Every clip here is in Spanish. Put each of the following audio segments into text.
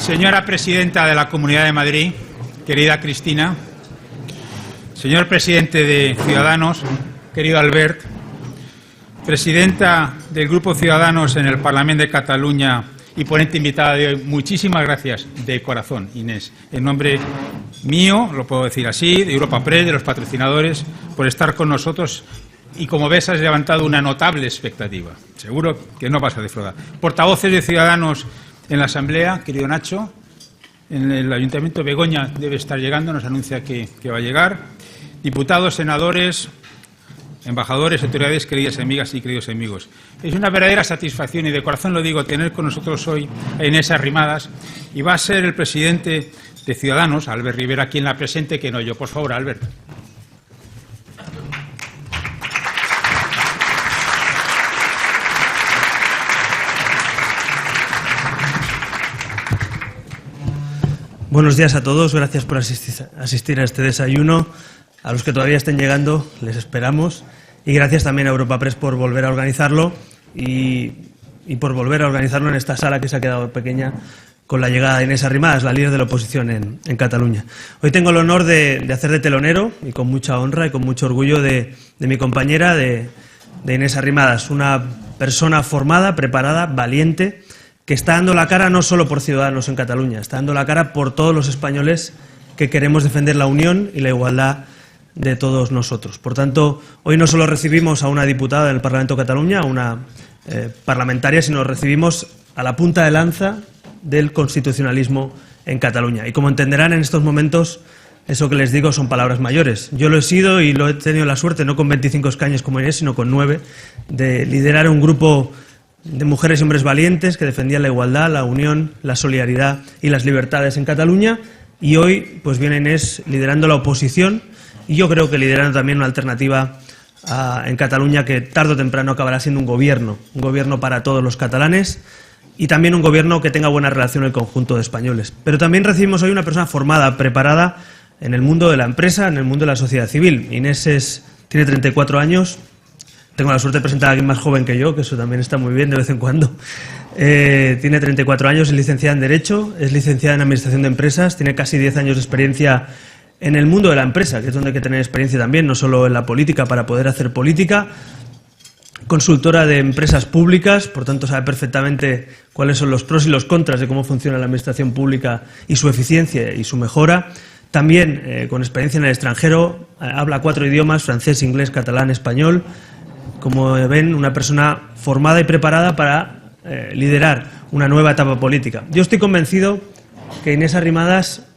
Señora Presidenta de la Comunidad de Madrid, querida Cristina, señor Presidente de Ciudadanos, querido Albert, Presidenta del Grupo Ciudadanos en el Parlamento de Cataluña y ponente invitada de hoy, muchísimas gracias de corazón, Inés, en nombre mío, lo puedo decir así, de Europa Press, de los patrocinadores, por estar con nosotros y, como ves, has levantado una notable expectativa. Seguro que no vas a defraudar. Portavoces de Ciudadanos en la Asamblea, querido Nacho, en el Ayuntamiento, Begoña debe estar llegando, nos anuncia que va a llegar. Diputados, senadores, embajadores, autoridades, queridas amigas y queridos amigos. Es una verdadera satisfacción, y de corazón lo digo, tener con nosotros hoy a Inés Arrimadas, y va a ser el presidente de Ciudadanos, Albert Rivera, quien la presente, que no yo. Por favor, Albert. Buenos días a todos, gracias por asistir a este desayuno. A los que todavía estén llegando, les esperamos. Y gracias también a Europa Press por volver a organizarlo y por volver a organizarlo en esta sala que se ha quedado pequeña con la llegada de Inés Arrimadas, la líder de la oposición en Cataluña. Hoy tengo el honor de hacer de telonero, y con mucha honra y con mucho orgullo, de mi compañera, de Inés Arrimadas, una persona formada, preparada, valiente, que está dando la cara no solo por Ciudadanos en Cataluña, está dando la cara por todos los españoles que queremos defender la unión y la igualdad de todos nosotros. Por tanto, hoy no solo recibimos a una diputada del Parlamento de Cataluña, a una parlamentaria, sino recibimos a la punta de lanza del constitucionalismo en Cataluña. Y como entenderán en estos momentos, eso que les digo son palabras mayores. Yo lo he sido y lo he tenido la suerte, no con 25 escaños como Inés, sino con 9, de liderar un grupo de mujeres y hombres valientes que defendían la igualdad, la unión, la solidaridad y las libertades en Cataluña. Y hoy pues viene Inés liderando la oposición, y yo creo que liderando también una alternativa en Cataluña que tarde o temprano acabará siendo un gobierno para todos los catalanes, y también un gobierno que tenga buena relación con el conjunto de españoles. Pero también recibimos hoy una persona formada, preparada en el mundo de la empresa, en el mundo de la sociedad civil. Inés tiene 34 años. Tengo la suerte de presentar a alguien más joven que yo, que eso también está muy bien de vez en cuando. Tiene 34 años, es licenciada en Derecho, es licenciada en Administración de Empresas, tiene casi 10 años de experiencia en el mundo de la empresa, que es donde hay que tener experiencia también, no solo en la política para poder hacer política. Consultora de empresas públicas, por tanto sabe perfectamente cuáles son los pros y los contras de cómo funciona la administración pública y su eficiencia y su mejora. También con experiencia en el extranjero, habla 4 idiomas, francés, inglés, catalán, español. Como ven, una persona formada y preparada para liderar una nueva etapa política. Yo estoy convencido que Inés Arrimadas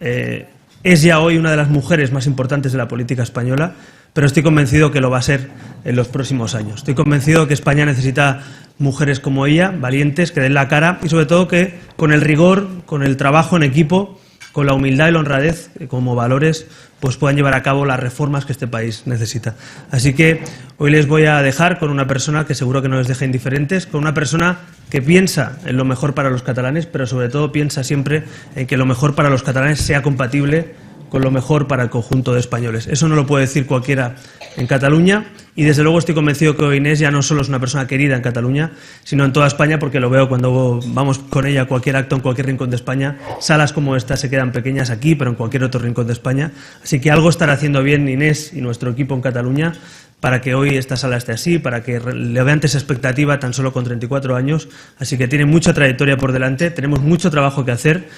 es ya hoy una de las mujeres más importantes de la política española, pero estoy convencido que lo va a ser en los próximos años. Estoy convencido que España necesita mujeres como ella, valientes, que den la cara, y sobre todo que con el rigor, con el trabajo en equipo, con la humildad y la honradez como valores, pues puedan llevar a cabo las reformas que este país necesita. Así que hoy les voy a dejar con una persona que seguro que no les deja indiferentes, con una persona que piensa en lo mejor para los catalanes, pero sobre todo piensa siempre en que lo mejor para los catalanes sea compatible con lo mejor para el conjunto de españoles. Eso no lo puede decir cualquiera en Cataluña, y desde luego estoy convencido que Inés ya no solo es una persona querida en Cataluña, sino en toda España, porque lo veo cuando vamos con ella a cualquier acto en cualquier rincón de España. Salas como esta se quedan pequeñas aquí, pero en cualquier otro rincón de España. Así que algo estará haciendo bien Inés y nuestro equipo en Cataluña para que hoy esta sala esté así, para que levante esa expectativa tan solo con 34 años. Así que tiene mucha trayectoria por delante, tenemos mucho trabajo que hacer.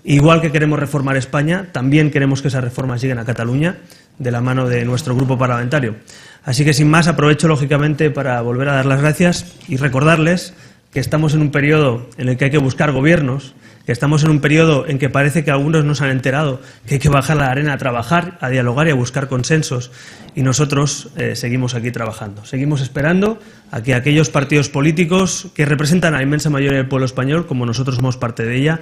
Igual que queremos reformar España, también queremos que esas reformas lleguen a Cataluña, de la mano de nuestro grupo parlamentario. Así que, sin más, aprovecho lógicamente para volver a dar las gracias y recordarles que estamos en un periodo en el que hay que buscar gobiernos, que estamos en un periodo en que parece que algunos no se han enterado que hay que bajar a la arena a trabajar, a dialogar y a buscar consensos, y nosotros seguimos aquí trabajando. Seguimos esperando a que aquellos partidos políticos que representan a la inmensa mayoría del pueblo español, como nosotros somos parte de ella,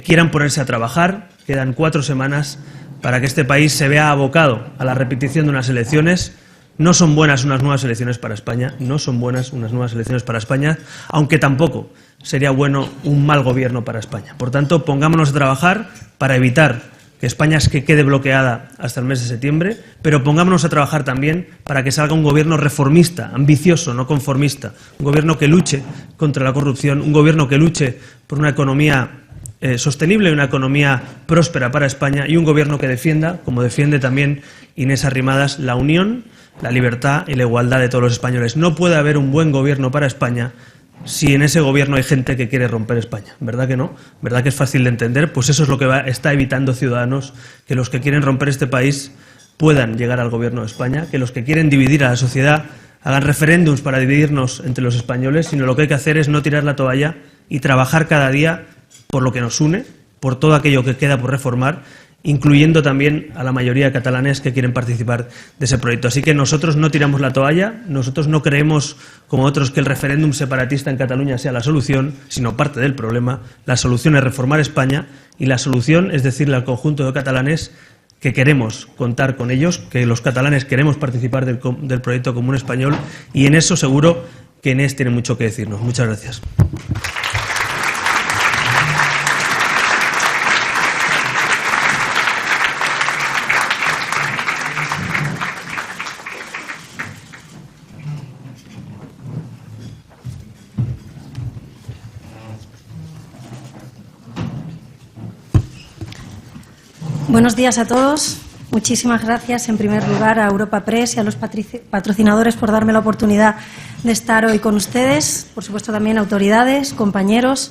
quieran ponerse a trabajar. Quedan 4 semanas para que este país se vea abocado a la repetición de unas elecciones. No son buenas unas nuevas elecciones para España, no son buenas unas nuevas elecciones para España, aunque tampoco sería bueno un mal gobierno para España. Por tanto, pongámonos a trabajar para evitar que España quede bloqueada hasta el mes de septiembre, pero pongámonos a trabajar también para que salga un gobierno reformista, ambicioso, no conformista, un gobierno que luche contra la corrupción, un gobierno que luche por una economía sostenible, una economía próspera para España y un gobierno que defienda, como defiende también Inés Arrimadas, la unión, la libertad y la igualdad de todos los españoles. No puede haber un buen gobierno para España si en ese gobierno hay gente que quiere romper España. ¿Verdad que no? ¿Verdad que es fácil de entender? Pues eso es lo que está evitando Ciudadanos, que los que quieren romper este país puedan llegar al gobierno de España, que los que quieren dividir a la sociedad hagan referéndums para dividirnos entre los españoles, sino lo que hay que hacer es no tirar la toalla y trabajar cada día por lo que nos une, por todo aquello que queda por reformar, incluyendo también a la mayoría de catalanes que quieren participar de ese proyecto. Así que nosotros no tiramos la toalla, nosotros no creemos, como otros, que el referéndum separatista en Cataluña sea la solución, sino parte del problema. La solución es reformar España y la solución es decirle al conjunto de catalanes que queremos contar con ellos, que los catalanes queremos participar del proyecto común español, y en eso seguro que Inés tiene mucho que decirnos. Muchas gracias. Buenos días a todos. Muchísimas gracias, en primer lugar, a Europa Press y a los patrocinadores por darme la oportunidad de estar hoy con ustedes. Por supuesto, también autoridades, compañeros.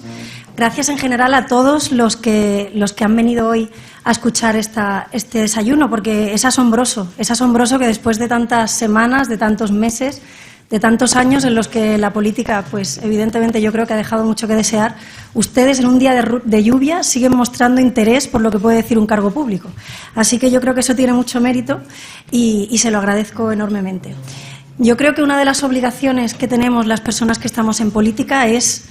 Gracias en general a todos los que han venido hoy a escuchar este desayuno, porque es asombroso que después de tantas semanas, de tantos meses, de tantos años en los que la política, pues evidentemente yo creo que ha dejado mucho que desear, ustedes en un día de lluvia siguen mostrando interés por lo que puede decir un cargo público. Así que yo creo que eso tiene mucho mérito y se lo agradezco enormemente. Yo creo que una de las obligaciones que tenemos las personas que estamos en política es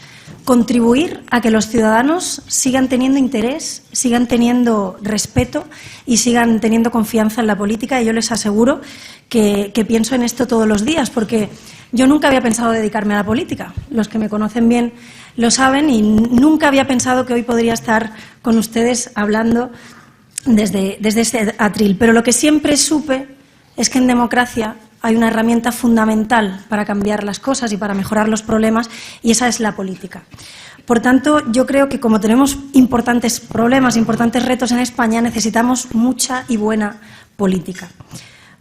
contribuir a que los ciudadanos sigan teniendo interés, sigan teniendo respeto y sigan teniendo confianza en la política. Y yo les aseguro que pienso en esto todos los días, porque yo nunca había pensado dedicarme a la política. Los que me conocen bien lo saben, y nunca había pensado que hoy podría estar con ustedes hablando desde este atril. Pero lo que siempre supe es que en democracia hay una herramienta fundamental para cambiar las cosas y para mejorar los problemas, y esa es la política. Por tanto, yo creo que como tenemos importantes problemas, importantes retos en España, necesitamos mucha y buena política.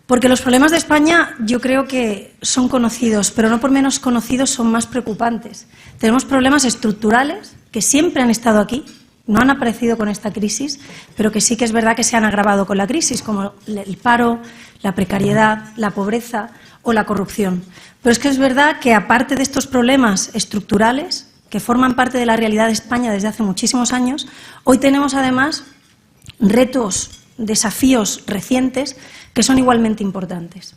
Porque los problemas de España yo creo que son conocidos, pero no por menos conocidos son más preocupantes. Tenemos problemas estructurales que siempre han estado aquí, no han aparecido con esta crisis, pero que sí que es verdad que se han agravado con la crisis, como el paro, la precariedad, la pobreza o la corrupción. Pero es que es verdad que, aparte de estos problemas estructurales, que forman parte de la realidad de España desde hace muchísimos años, hoy tenemos además retos, desafíos recientes que son igualmente importantes.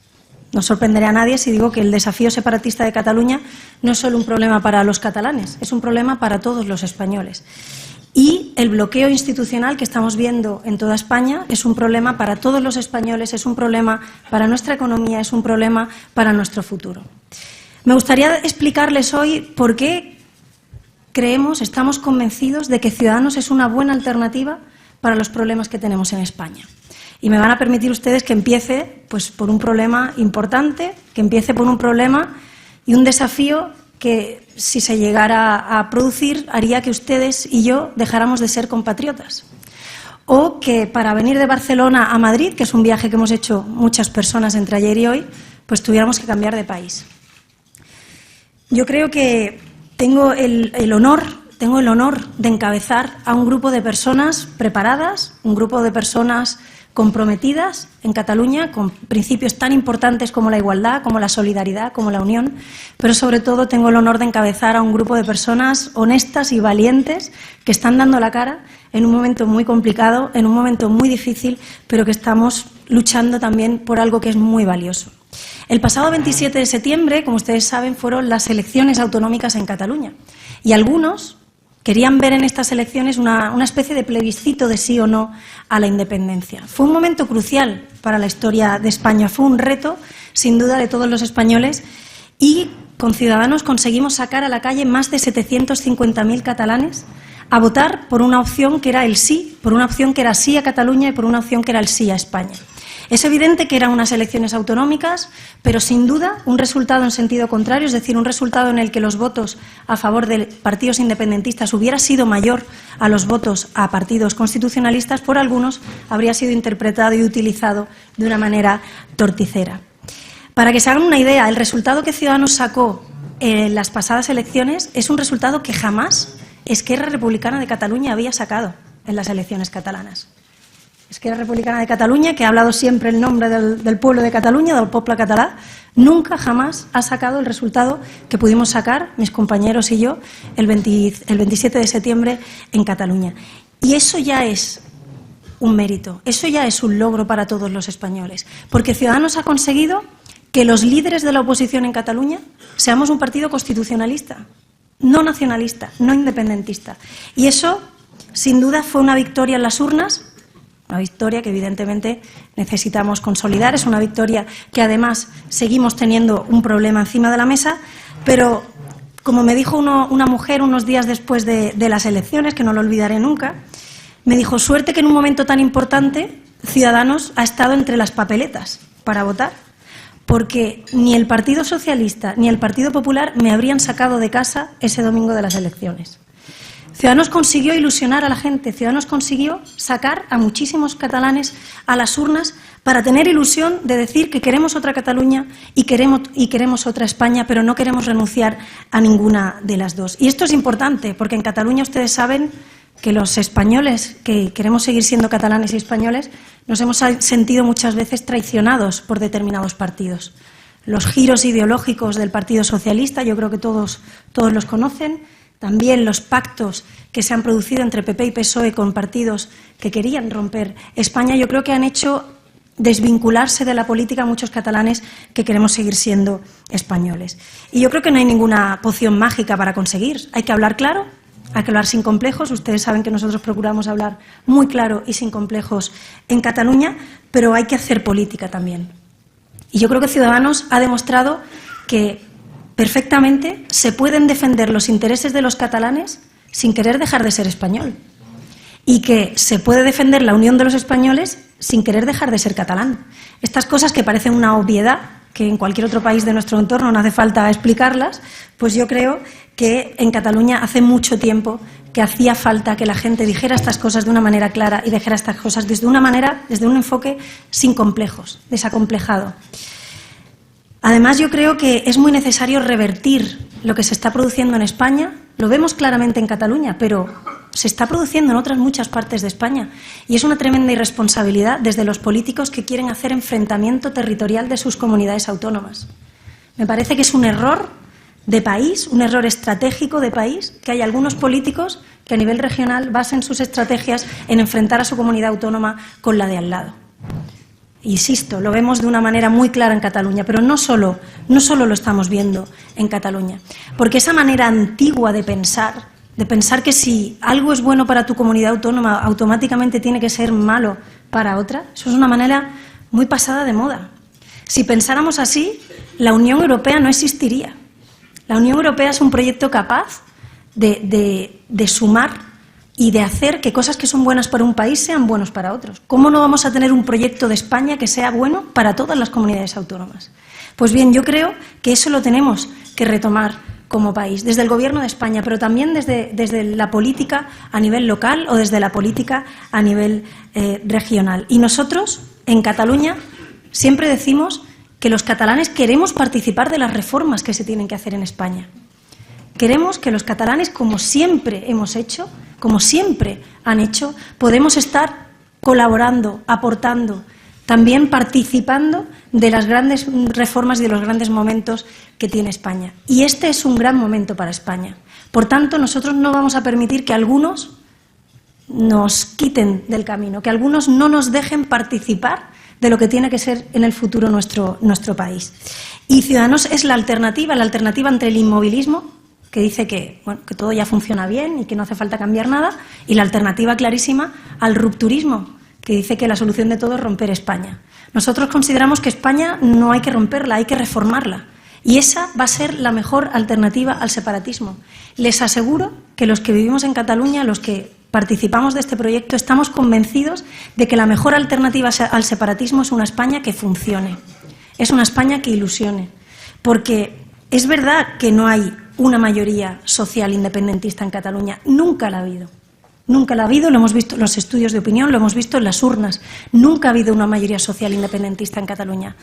No sorprenderé a nadie si digo que el desafío separatista de Cataluña no es solo un problema para los catalanes, es un problema para todos los españoles. Y el bloqueo institucional que estamos viendo en toda España es un problema para todos los españoles, es un problema para nuestra economía, es un problema para nuestro futuro. Me gustaría explicarles hoy por qué estamos convencidos de que Ciudadanos es una buena alternativa para los problemas que tenemos en España. Y me van a permitir ustedes que empiece pues, por un problema importante, que empiece por un problema y un desafío que, si se llegara a producir, haría que ustedes y yo dejáramos de ser compatriotas. O que para venir de Barcelona a Madrid, que es un viaje que hemos hecho muchas personas entre ayer y hoy, pues tuviéramos que cambiar de país. Yo creo que tengo el honor de encabezar a un grupo de personas preparadas, un grupo de personas comprometidas en Cataluña con principios tan importantes como la igualdad, como la solidaridad, como la unión, pero sobre todo tengo el honor de encabezar a un grupo de personas honestas y valientes que están dando la cara en un momento muy complicado, en un momento muy difícil, pero que estamos luchando también por algo que es muy valioso. El pasado 27 de septiembre, como ustedes saben, fueron las elecciones autonómicas en Cataluña, y algunos querían ver en estas elecciones una especie de plebiscito de sí o no a la independencia. Fue un momento crucial para la historia de España, fue un reto, sin duda, de todos los españoles, y con Ciudadanos conseguimos sacar a la calle más de 750.000 catalanes a votar por una opción que era el sí, por una opción que era sí a Cataluña y por una opción que era el sí a España. Es evidente que eran unas elecciones autonómicas, pero sin duda un resultado en sentido contrario, es decir, un resultado en el que los votos a favor de partidos independentistas hubiera sido mayor a los votos a partidos constitucionalistas, por algunos habría sido interpretado y utilizado de una manera torticera. Para que se hagan una idea, el resultado que Ciudadanos sacó en las pasadas elecciones es un resultado que jamás Esquerra Republicana de Cataluña había sacado en las elecciones catalanas. Esquerra Republicana de Cataluña, que ha hablado siempre el nombre del pueblo de Cataluña, del poble català, nunca jamás ha sacado el resultado que pudimos sacar, mis compañeros y yo, el 27 de septiembre en Cataluña. Y eso ya es un mérito, eso ya es un logro para todos los españoles, porque Ciudadanos ha conseguido que los líderes de la oposición en Cataluña seamos un partido constitucionalista, no nacionalista, no independentista. Y eso, sin duda, fue una victoria en las urnas, una victoria que evidentemente necesitamos consolidar, es una victoria que además seguimos teniendo un problema encima de la mesa, pero como me dijo una mujer unos días después de las elecciones, que no lo olvidaré nunca, me dijo, suerte que en un momento tan importante Ciudadanos ha estado entre las papeletas para votar, porque ni el Partido Socialista ni el Partido Popular me habrían sacado de casa ese domingo de las elecciones. Ciudadanos consiguió ilusionar a la gente, Ciudadanos consiguió sacar a muchísimos catalanes a las urnas para tener ilusión de decir que queremos otra Cataluña y queremos otra España, pero no queremos renunciar a ninguna de las dos. Y esto es importante, porque en Cataluña ustedes saben que los españoles, que queremos seguir siendo catalanes y españoles, nos hemos sentido muchas veces traicionados por determinados partidos. Los giros ideológicos del Partido Socialista, yo creo que todos los conocen. También los pactos que se han producido entre PP y PSOE con partidos que querían romper España, yo creo que han hecho desvincularse de la política a muchos catalanes que queremos seguir siendo españoles. Y yo creo que no hay ninguna poción mágica para conseguir. Hay que hablar claro, hay que hablar sin complejos. Ustedes saben que nosotros procuramos hablar muy claro y sin complejos en Cataluña, pero hay que hacer política también. Y yo creo que Ciudadanos ha demostrado que perfectamente se pueden defender los intereses de los catalanes sin querer dejar de ser español, y que se puede defender la unión de los españoles sin querer dejar de ser catalán. Estas cosas que parecen una obviedad, que en cualquier otro país de nuestro entorno no hace falta explicarlas, pues yo creo que en Cataluña hace mucho tiempo que hacía falta que la gente dijera estas cosas de una manera clara y dijera estas cosas desde un enfoque sin complejos, desacomplejado. Además, yo creo que es muy necesario revertir lo que se está produciendo en España. Lo vemos claramente en Cataluña, pero se está produciendo en otras muchas partes de España. Y es una tremenda irresponsabilidad desde los políticos que quieren hacer enfrentamiento territorial de sus comunidades autónomas. Me parece que es un error de país, un error estratégico de país, que hay algunos políticos que a nivel regional basen sus estrategias en enfrentar a su comunidad autónoma con la de al lado. Insisto, lo vemos de una manera muy clara en Cataluña, pero no solo lo estamos viendo en Cataluña, porque esa manera antigua de pensar que si algo es bueno para tu comunidad autónoma, automáticamente tiene que ser malo para otra, eso es una manera muy pasada de moda. Si pensáramos así, la Unión Europea no existiría. La Unión Europea es un proyecto capaz de sumar y de hacer que cosas que son buenas para un país sean buenos para otros. ¿Cómo no vamos a tener un proyecto de España que sea bueno para todas las comunidades autónomas? Pues bien, yo creo que eso lo tenemos que retomar como país, desde el Gobierno de España, pero también desde la política a nivel local o desde la política a nivel regional. Y nosotros, en Cataluña, siempre decimos que los catalanes queremos participar de las reformas que se tienen que hacer en España. Queremos que los catalanes, como siempre hemos hecho, como siempre han hecho, podemos estar colaborando, aportando, también participando de las grandes reformas y de los grandes momentos que tiene España. Y este es un gran momento para España. Por tanto, nosotros no vamos a permitir que algunos nos quiten del camino, que algunos no nos dejen participar de lo que tiene que ser en el futuro nuestro país. Y Ciudadanos es la alternativa entre el inmovilismo, que dice que todo ya funciona bien y que no hace falta cambiar nada, y la alternativa clarísima al rupturismo, que dice que la solución de todo es romper España. Nosotros consideramos que España no hay que romperla, hay que reformarla. Y esa va a ser la mejor alternativa al separatismo. Les aseguro que los que vivimos en Cataluña, los que participamos de este proyecto, estamos convencidos de que la mejor alternativa al separatismo es una España que funcione, es una España que ilusione, porque es verdad que no hay una mayoría social independentista en Cataluña, nunca la ha habido. Nunca la ha habido, lo hemos visto en los estudios de opinión, lo hemos visto en las urnas. Nunca ha habido una mayoría social independentista en Cataluña.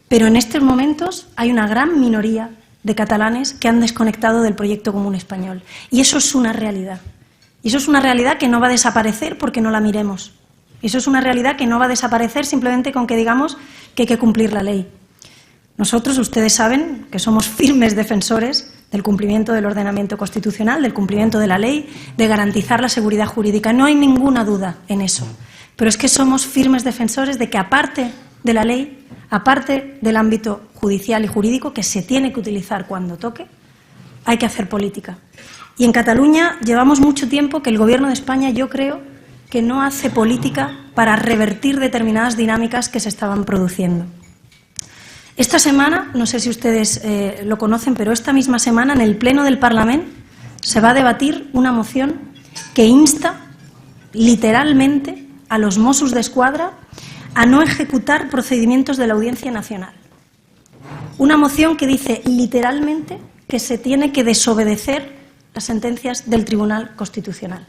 Pero en estos momentos hay una gran minoría de catalanes que han desconectado del proyecto común español. Y eso es una realidad. Y eso es una realidad que no va a desaparecer porque no la miremos. Y eso es una realidad que no va a desaparecer simplemente con que digamos que hay que cumplir la ley. Nosotros, ustedes saben que somos firmes defensores del cumplimiento del ordenamiento constitucional, del cumplimiento de la ley, de garantizar la seguridad jurídica. No hay ninguna duda en eso. Pero es que somos firmes defensores de que, aparte de la ley, aparte del ámbito judicial y jurídico, que se tiene que utilizar cuando toque, hay que hacer política. Y en Cataluña llevamos mucho tiempo que el Gobierno de España, yo creo, que no hace política para revertir determinadas dinámicas que se estaban produciendo. Esta semana, no sé si ustedes lo conocen, pero esta misma semana en el Pleno del Parlamento se va a debatir una moción que insta literalmente a los Mossos d'Esquadra a no ejecutar procedimientos de la Audiencia Nacional. Una moción que dice literalmente que se tiene que desobedecer las sentencias del Tribunal Constitucional.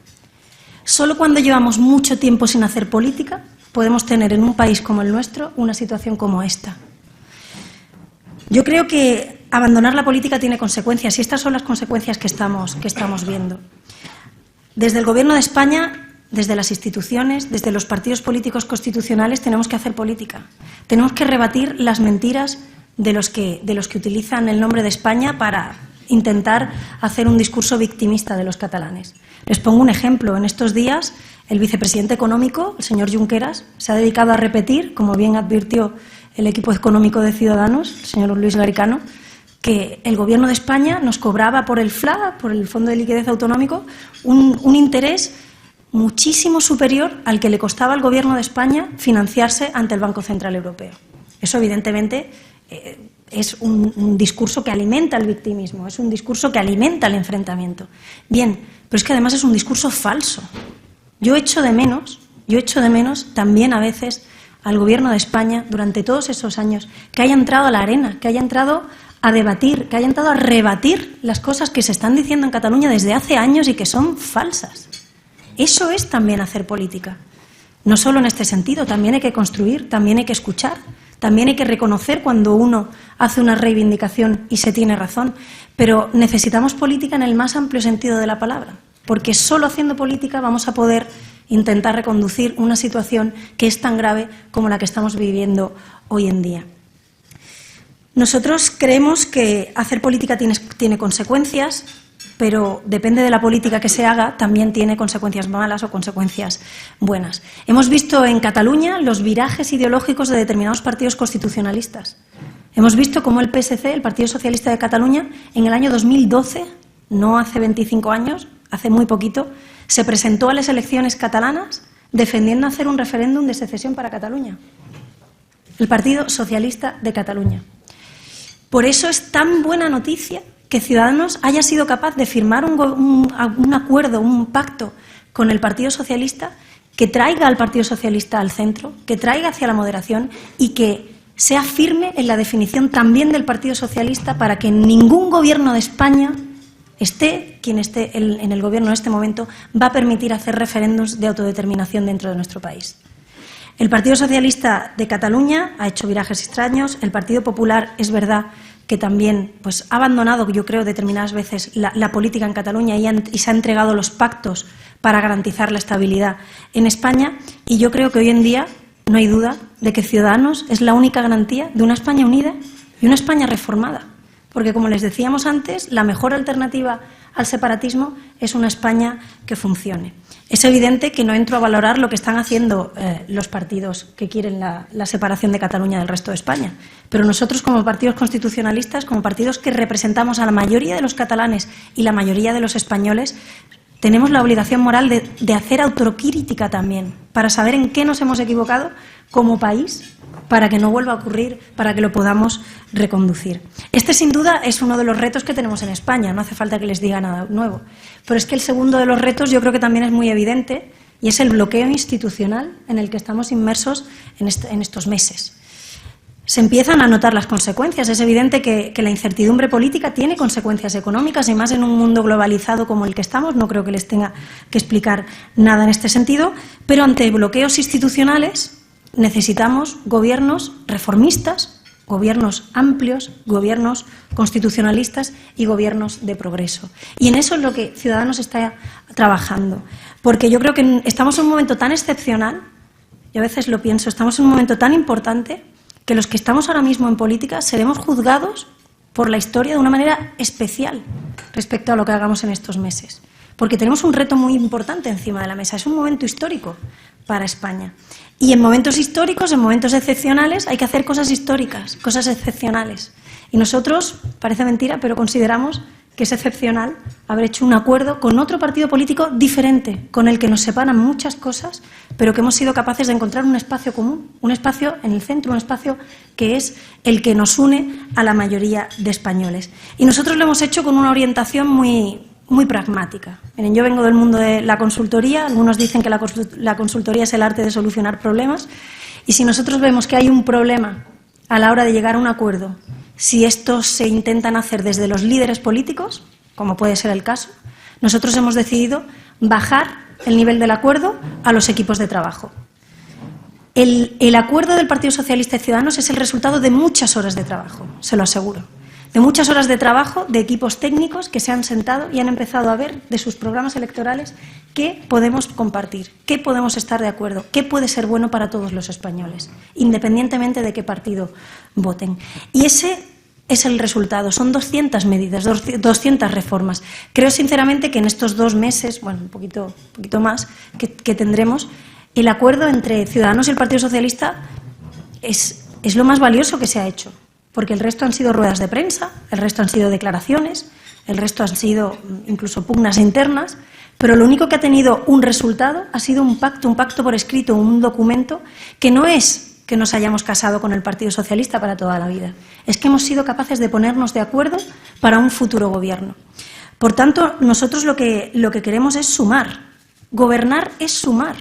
Solo cuando llevamos mucho tiempo sin hacer política podemos tener en un país como el nuestro una situación como esta. Yo creo que abandonar la política tiene consecuencias y estas son las consecuencias que estamos viendo. Desde el Gobierno de España, desde las instituciones, desde los partidos políticos constitucionales tenemos que hacer política. Tenemos que rebatir las mentiras de los que utilizan el nombre de España para intentar hacer un discurso victimista de los catalanes. Les pongo un ejemplo. En estos días el vicepresidente económico, el señor Junqueras, se ha dedicado a repetir, como bien advirtió el equipo económico de Ciudadanos, el señor Luis Garicano, que el Gobierno de España nos cobraba por el FLA, por el Fondo de Liquidez Autonómico, un interés muchísimo superior al que le costaba al Gobierno de España financiarse ante el Banco Central Europeo. Eso, evidentemente, es un discurso que alimenta el victimismo, es un discurso que alimenta el enfrentamiento. Bien, pero es que además es un discurso falso. Yo echo de menos también a veces al Gobierno de España, durante todos esos años, que haya entrado a la arena, que haya entrado a debatir, que haya entrado a rebatir las cosas que se están diciendo en Cataluña desde hace años y que son falsas. Eso es también hacer política. No solo en este sentido, también hay que construir, también hay que escuchar, también hay que reconocer cuando uno hace una reivindicación y se tiene razón. Pero necesitamos política en el más amplio sentido de la palabra, porque solo haciendo política vamos a poder intentar reconducir una situación que es tan grave como la que estamos viviendo hoy en día. Nosotros creemos que hacer política tiene consecuencias, pero depende de la política que se haga, también tiene consecuencias malas o consecuencias buenas. Hemos visto en Cataluña los virajes ideológicos de determinados partidos constitucionalistas. Hemos visto cómo el PSC, el Partido Socialista de Cataluña, en el año 2012, no hace 25 años, hace muy poquito, se presentó a las elecciones catalanas defendiendo hacer un referéndum de secesión para Cataluña. El Partido Socialista de Cataluña. Por eso es tan buena noticia que Ciudadanos haya sido capaz de firmar un acuerdo, un pacto con el Partido Socialista que traiga al Partido Socialista al centro, que traiga hacia la moderación y que sea firme en la definición también del Partido Socialista para que ningún gobierno de España quien esté en el gobierno en este momento, va a permitir hacer referéndums de autodeterminación dentro de nuestro país. El Partido Socialista de Cataluña ha hecho virajes extraños. El Partido Popular es verdad que también ha abandonado, yo creo, determinadas veces la política en Cataluña y se ha entregado los pactos para garantizar la estabilidad en España. Y yo creo que hoy en día no hay duda de que Ciudadanos es la única garantía de una España unida y una España reformada. Porque, como les decíamos antes, la mejor alternativa al separatismo es una España que funcione. Es evidente que no entro a valorar lo que están haciendo los partidos que quieren la separación de Cataluña del resto de España. Pero nosotros, como partidos constitucionalistas, como partidos que representamos a la mayoría de los catalanes y la mayoría de los españoles, tenemos la obligación moral de hacer autocrítica también, para saber en qué nos hemos equivocado como país para que no vuelva a ocurrir, para que lo podamos reconducir. Este, sin duda, es uno de los retos que tenemos en España, no hace falta que les diga nada nuevo. Pero es que el segundo de los retos yo creo que también es muy evidente y es el bloqueo institucional en el que estamos inmersos en estos meses. Se empiezan a notar las consecuencias. Es evidente que la incertidumbre política tiene consecuencias económicas y más en un mundo globalizado como el que estamos. No creo que les tenga que explicar nada en este sentido, pero ante bloqueos institucionales necesitamos gobiernos reformistas, gobiernos amplios, gobiernos constitucionalistas y gobiernos de progreso. Y en eso es lo que Ciudadanos está trabajando, porque yo creo que estamos en un momento tan excepcional, yo a veces lo pienso, estamos en un momento tan importante que los que estamos ahora mismo en política seremos juzgados por la historia de una manera especial respecto a lo que hagamos en estos meses. Porque tenemos un reto muy importante encima de la mesa. Es un momento histórico para España. Y en momentos históricos, en momentos excepcionales, hay que hacer cosas históricas, cosas excepcionales. Y nosotros, parece mentira, pero consideramos que es excepcional haber hecho un acuerdo con otro partido político diferente, con el que nos separan muchas cosas, pero que hemos sido capaces de encontrar un espacio común, un espacio en el centro, un espacio que es el que nos une a la mayoría de españoles. Y nosotros lo hemos hecho con una orientación muy pragmática. Miren, yo vengo del mundo de la consultoría, algunos dicen que la consultoría es el arte de solucionar problemas, y si nosotros vemos que hay un problema a la hora de llegar a un acuerdo, si estos se intentan hacer desde los líderes políticos, como puede ser el caso, nosotros hemos decidido bajar el nivel del acuerdo a los equipos de trabajo. El acuerdo del Partido Socialista y Ciudadanos es el resultado de muchas horas de trabajo, se lo aseguro. De muchas horas de trabajo de equipos técnicos que se han sentado y han empezado a ver de sus programas electorales qué podemos compartir, qué podemos estar de acuerdo, qué puede ser bueno para todos los españoles, independientemente de qué partido voten. Y ese es el resultado. Son 200 medidas, 200 reformas. Creo sinceramente que en estos 2 meses, bueno, un poquito más, que tendremos, el acuerdo entre Ciudadanos y el Partido Socialista es lo más valioso que se ha hecho. Porque el resto han sido ruedas de prensa, el resto han sido declaraciones, el resto han sido incluso pugnas internas, pero lo único que ha tenido un resultado ha sido un pacto por escrito, un documento que no es que nos hayamos casado con el Partido Socialista para toda la vida, es que hemos sido capaces de ponernos de acuerdo para un futuro gobierno. Por tanto, nosotros lo que queremos es sumar. Gobernar es sumar,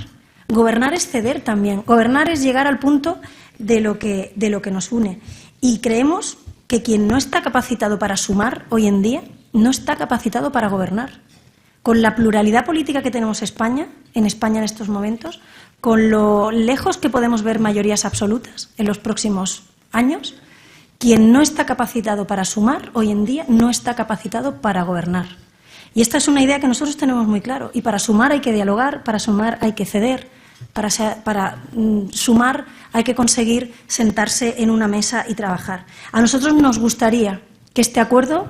gobernar es ceder también, gobernar es llegar al punto de lo que nos une. Y creemos que quien no está capacitado para sumar hoy en día, no está capacitado para gobernar. Con la pluralidad política que tenemos en España en estos momentos, con lo lejos que podemos ver mayorías absolutas en los próximos años, quien no está capacitado para sumar hoy en día no está capacitado para gobernar. Y esta es una idea que nosotros tenemos muy claro. Y para sumar hay que dialogar, para sumar hay que ceder, para sumar hay que conseguir sentarse en una mesa y trabajar. A nosotros nos gustaría que este acuerdo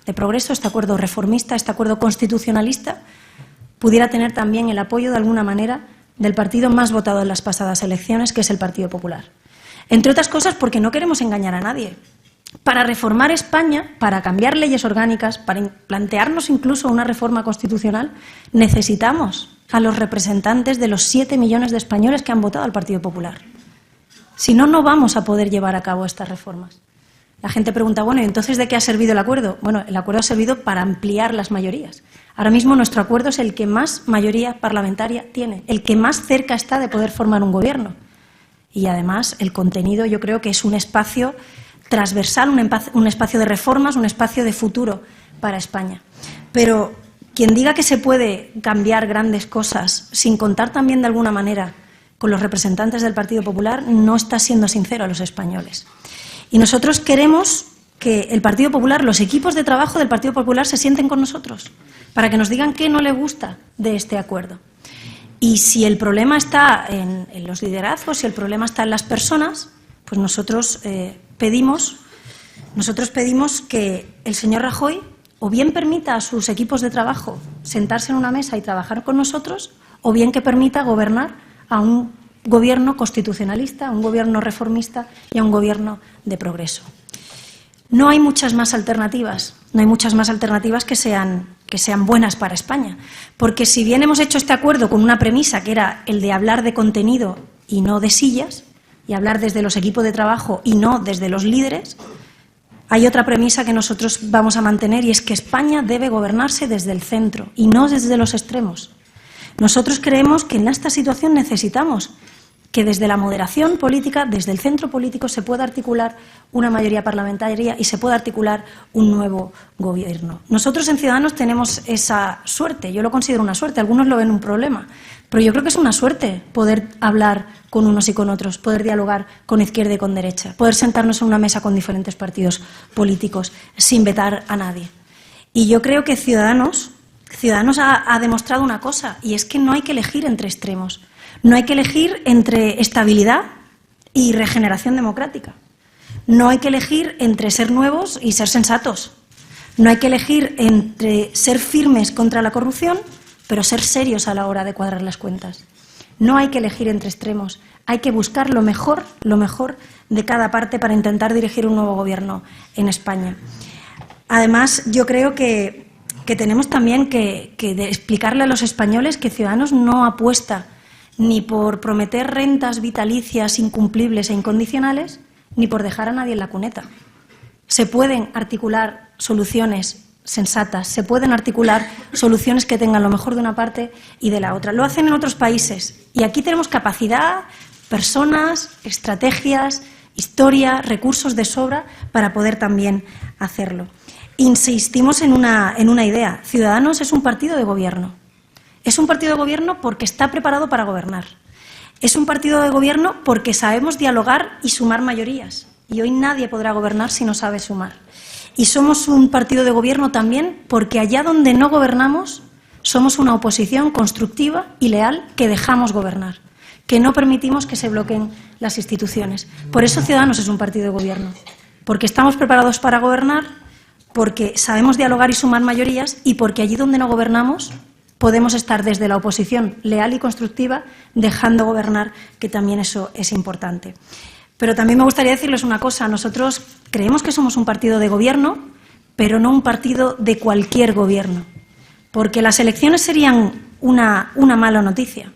de progreso, este acuerdo reformista, este acuerdo constitucionalista, pudiera tener también el apoyo de alguna manera del partido más votado en las pasadas elecciones, que es el Partido Popular. Entre otras cosas porque no queremos engañar a nadie. Para reformar España, para cambiar leyes orgánicas, para plantearnos incluso una reforma constitucional, necesitamos a los representantes de los 7 millones de españoles que han votado al Partido Popular. Si no, no vamos a poder llevar a cabo estas reformas. La gente pregunta, bueno, ¿y entonces de qué ha servido el acuerdo? Bueno, el acuerdo ha servido para ampliar las mayorías. Ahora mismo nuestro acuerdo es el que más mayoría parlamentaria tiene, el que más cerca está de poder formar un gobierno. Y además el contenido yo creo que es un espacio transversal, un espacio de reformas, un espacio de futuro para España. Pero quien diga que se puede cambiar grandes cosas sin contar también de alguna manera con los representantes del Partido Popular no está siendo sincero a los españoles. Y nosotros queremos que el Partido Popular, los equipos de trabajo del Partido Popular se sienten con nosotros para que nos digan qué no les gusta de este acuerdo. Y si el problema está en los liderazgos, si el problema está en las personas, pues nosotros pedimos que el señor Rajoy o bien permita a sus equipos de trabajo sentarse en una mesa y trabajar con nosotros, o bien que permita gobernar a un gobierno constitucionalista, a un gobierno reformista y a un gobierno de progreso. No hay muchas más alternativas, que sean buenas para España, porque si bien hemos hecho este acuerdo con una premisa que era el de hablar de contenido y no de sillas, y hablar desde los equipos de trabajo y no desde los líderes, hay otra premisa que nosotros vamos a mantener, y es que España debe gobernarse desde el centro y no desde los extremos. Nosotros creemos que en esta situación necesitamos que desde la moderación política, desde el centro político, se pueda articular una mayoría parlamentaria y se pueda articular un nuevo gobierno. Nosotros en Ciudadanos tenemos esa suerte, yo lo considero una suerte, algunos lo ven un problema, pero yo creo que es una suerte poder hablar con unos y con otros, poder dialogar con izquierda y con derecha, poder sentarnos en una mesa con diferentes partidos políticos sin vetar a nadie. Y yo creo que Ciudadanos ha demostrado una cosa, y es que no hay que elegir entre extremos. No hay que elegir entre estabilidad y regeneración democrática. No hay que elegir entre ser nuevos y ser sensatos. No hay que elegir entre ser firmes contra la corrupción, pero ser serios a la hora de cuadrar las cuentas. No hay que elegir entre extremos. Hay que buscar lo mejor de cada parte para intentar dirigir un nuevo gobierno en España. Además, yo creo que tenemos también que explicarle a los españoles que Ciudadanos no apuesta ni por prometer rentas vitalicias incumplibles e incondicionales, ni por dejar a nadie en la cuneta. Se pueden articular soluciones sensatas, se pueden articular soluciones que tengan lo mejor de una parte y de la otra. Lo hacen en otros países y aquí tenemos capacidad, personas, estrategias, historia, recursos de sobra para poder también hacerlo. Insistimos en una idea. Ciudadanos es un partido de gobierno. Es un partido de gobierno porque está preparado para gobernar. Es un partido de gobierno porque sabemos dialogar y sumar mayorías. Y hoy nadie podrá gobernar si no sabe sumar. Y somos un partido de gobierno también porque allá donde no gobernamos somos una oposición constructiva y leal que dejamos gobernar, que no permitimos que se bloqueen las instituciones. Por eso Ciudadanos es un partido de gobierno, porque estamos preparados para gobernar, porque sabemos dialogar y sumar mayorías y porque allí donde no gobernamos podemos estar desde la oposición leal y constructiva, dejando gobernar, que también eso es importante. Pero también me gustaría decirles una cosa. Nosotros creemos que somos un partido de gobierno, pero no un partido de cualquier gobierno. Porque las elecciones serían una mala noticia,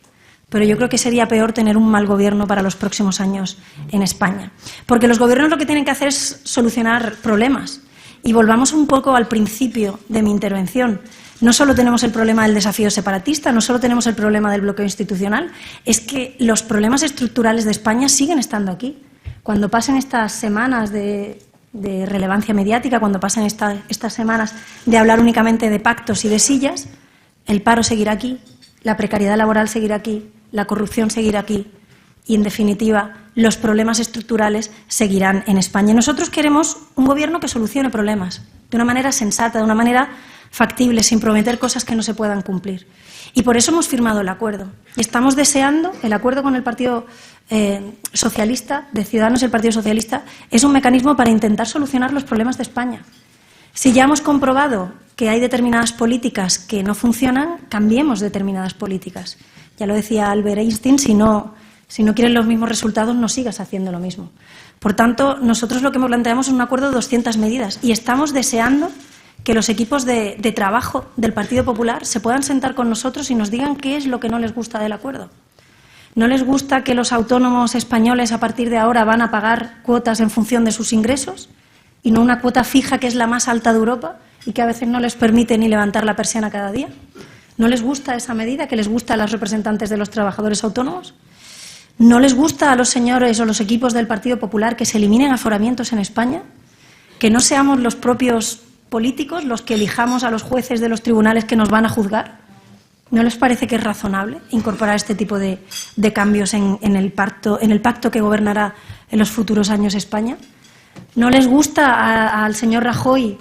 pero yo creo que sería peor tener un mal gobierno para los próximos años en España. Porque los gobiernos lo que tienen que hacer es solucionar problemas. Y volvamos un poco al principio de mi intervención. No solo tenemos el problema del desafío separatista, no solo tenemos el problema del bloqueo institucional, es que los problemas estructurales de España siguen estando aquí. Cuando pasen estas semanas de relevancia mediática, cuando pasen estas semanas de hablar únicamente de pactos y de sillas, el paro seguirá aquí, la precariedad laboral seguirá aquí, la corrupción seguirá aquí y, en definitiva, los problemas estructurales seguirán en España. Nosotros queremos un gobierno que solucione problemas de una manera sensata, de una manera factible, sin prometer cosas que no se puedan cumplir. Y por eso hemos firmado el acuerdo. Estamos deseando, el acuerdo con el Partido Socialista, de Ciudadanos y el Partido Socialista, es un mecanismo para intentar solucionar los problemas de España. Si ya hemos comprobado que hay determinadas políticas que no funcionan, cambiemos determinadas políticas. Ya lo decía Albert Einstein, si no quieren los mismos resultados, no sigas haciendo lo mismo. Por tanto, nosotros lo que planteamos es un acuerdo de 200 medidas y estamos deseando que los equipos de trabajo del Partido Popular se puedan sentar con nosotros y nos digan qué es lo que no les gusta del acuerdo. ¿No les gusta que los autónomos españoles a partir de ahora van a pagar cuotas en función de sus ingresos y no una cuota fija que es la más alta de Europa y que a veces no les permite ni levantar la persiana cada día? ¿No les gusta esa medida que les gusta a los representantes de los trabajadores autónomos? ¿No les gusta a los señores o los equipos del Partido Popular que se eliminen aforamientos en España? ¿Que no seamos los propios políticos los que elijamos a los jueces de los tribunales que nos van a juzgar? ¿No les parece que es razonable incorporar este tipo de cambios en el pacto que gobernará en los futuros años España? ¿No les gusta al señor Rajoy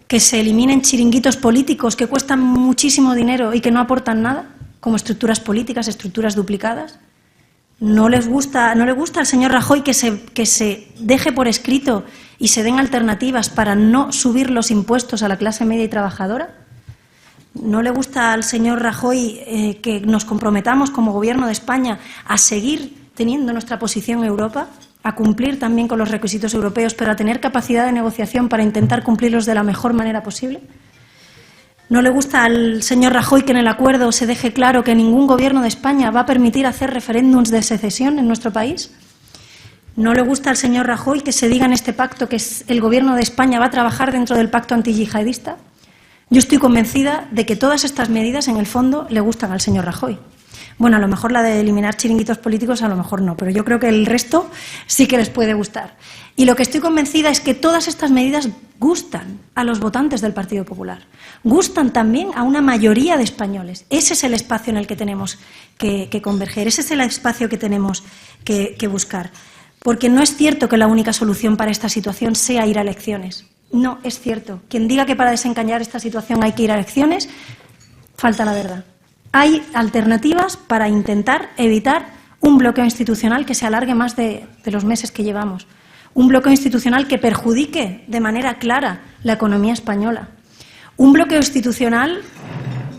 que se eliminen chiringuitos políticos que cuestan muchísimo dinero y que no aportan nada, como estructuras políticas, estructuras duplicadas? ¿No le gusta al señor Rajoy que se deje por escrito y se den alternativas para no subir los impuestos a la clase media y trabajadora? ¿No le gusta al señor Rajoy que nos comprometamos como Gobierno de España a seguir teniendo nuestra posición en Europa, a cumplir también con los requisitos europeos, pero a tener capacidad de negociación para intentar cumplirlos de la mejor manera posible? ¿No le gusta al señor Rajoy que en el acuerdo se deje claro que ningún Gobierno de España va a permitir hacer referéndums de secesión en nuestro país? No le gusta al señor Rajoy que se diga en este pacto que el Gobierno de España va a trabajar dentro del pacto antiyihadista. Yo estoy convencida de que todas estas medidas, en el fondo, le gustan al señor Rajoy. Bueno, a lo mejor la de eliminar chiringuitos políticos, a lo mejor no, pero yo creo que el resto sí que les puede gustar. Y lo que estoy convencida es que todas estas medidas gustan a los votantes del Partido Popular, gustan también a una mayoría de españoles. Ese es el espacio en el que tenemos que converger, ese es el espacio que tenemos que buscar. Porque no es cierto que la única solución para esta situación sea ir a elecciones. No es cierto. Quien diga que para desencañar esta situación hay que ir a elecciones, falta la verdad. Hay alternativas para intentar evitar un bloqueo institucional que se alargue más de los meses que llevamos. Un bloqueo institucional que perjudique de manera clara la economía española. Un bloqueo institucional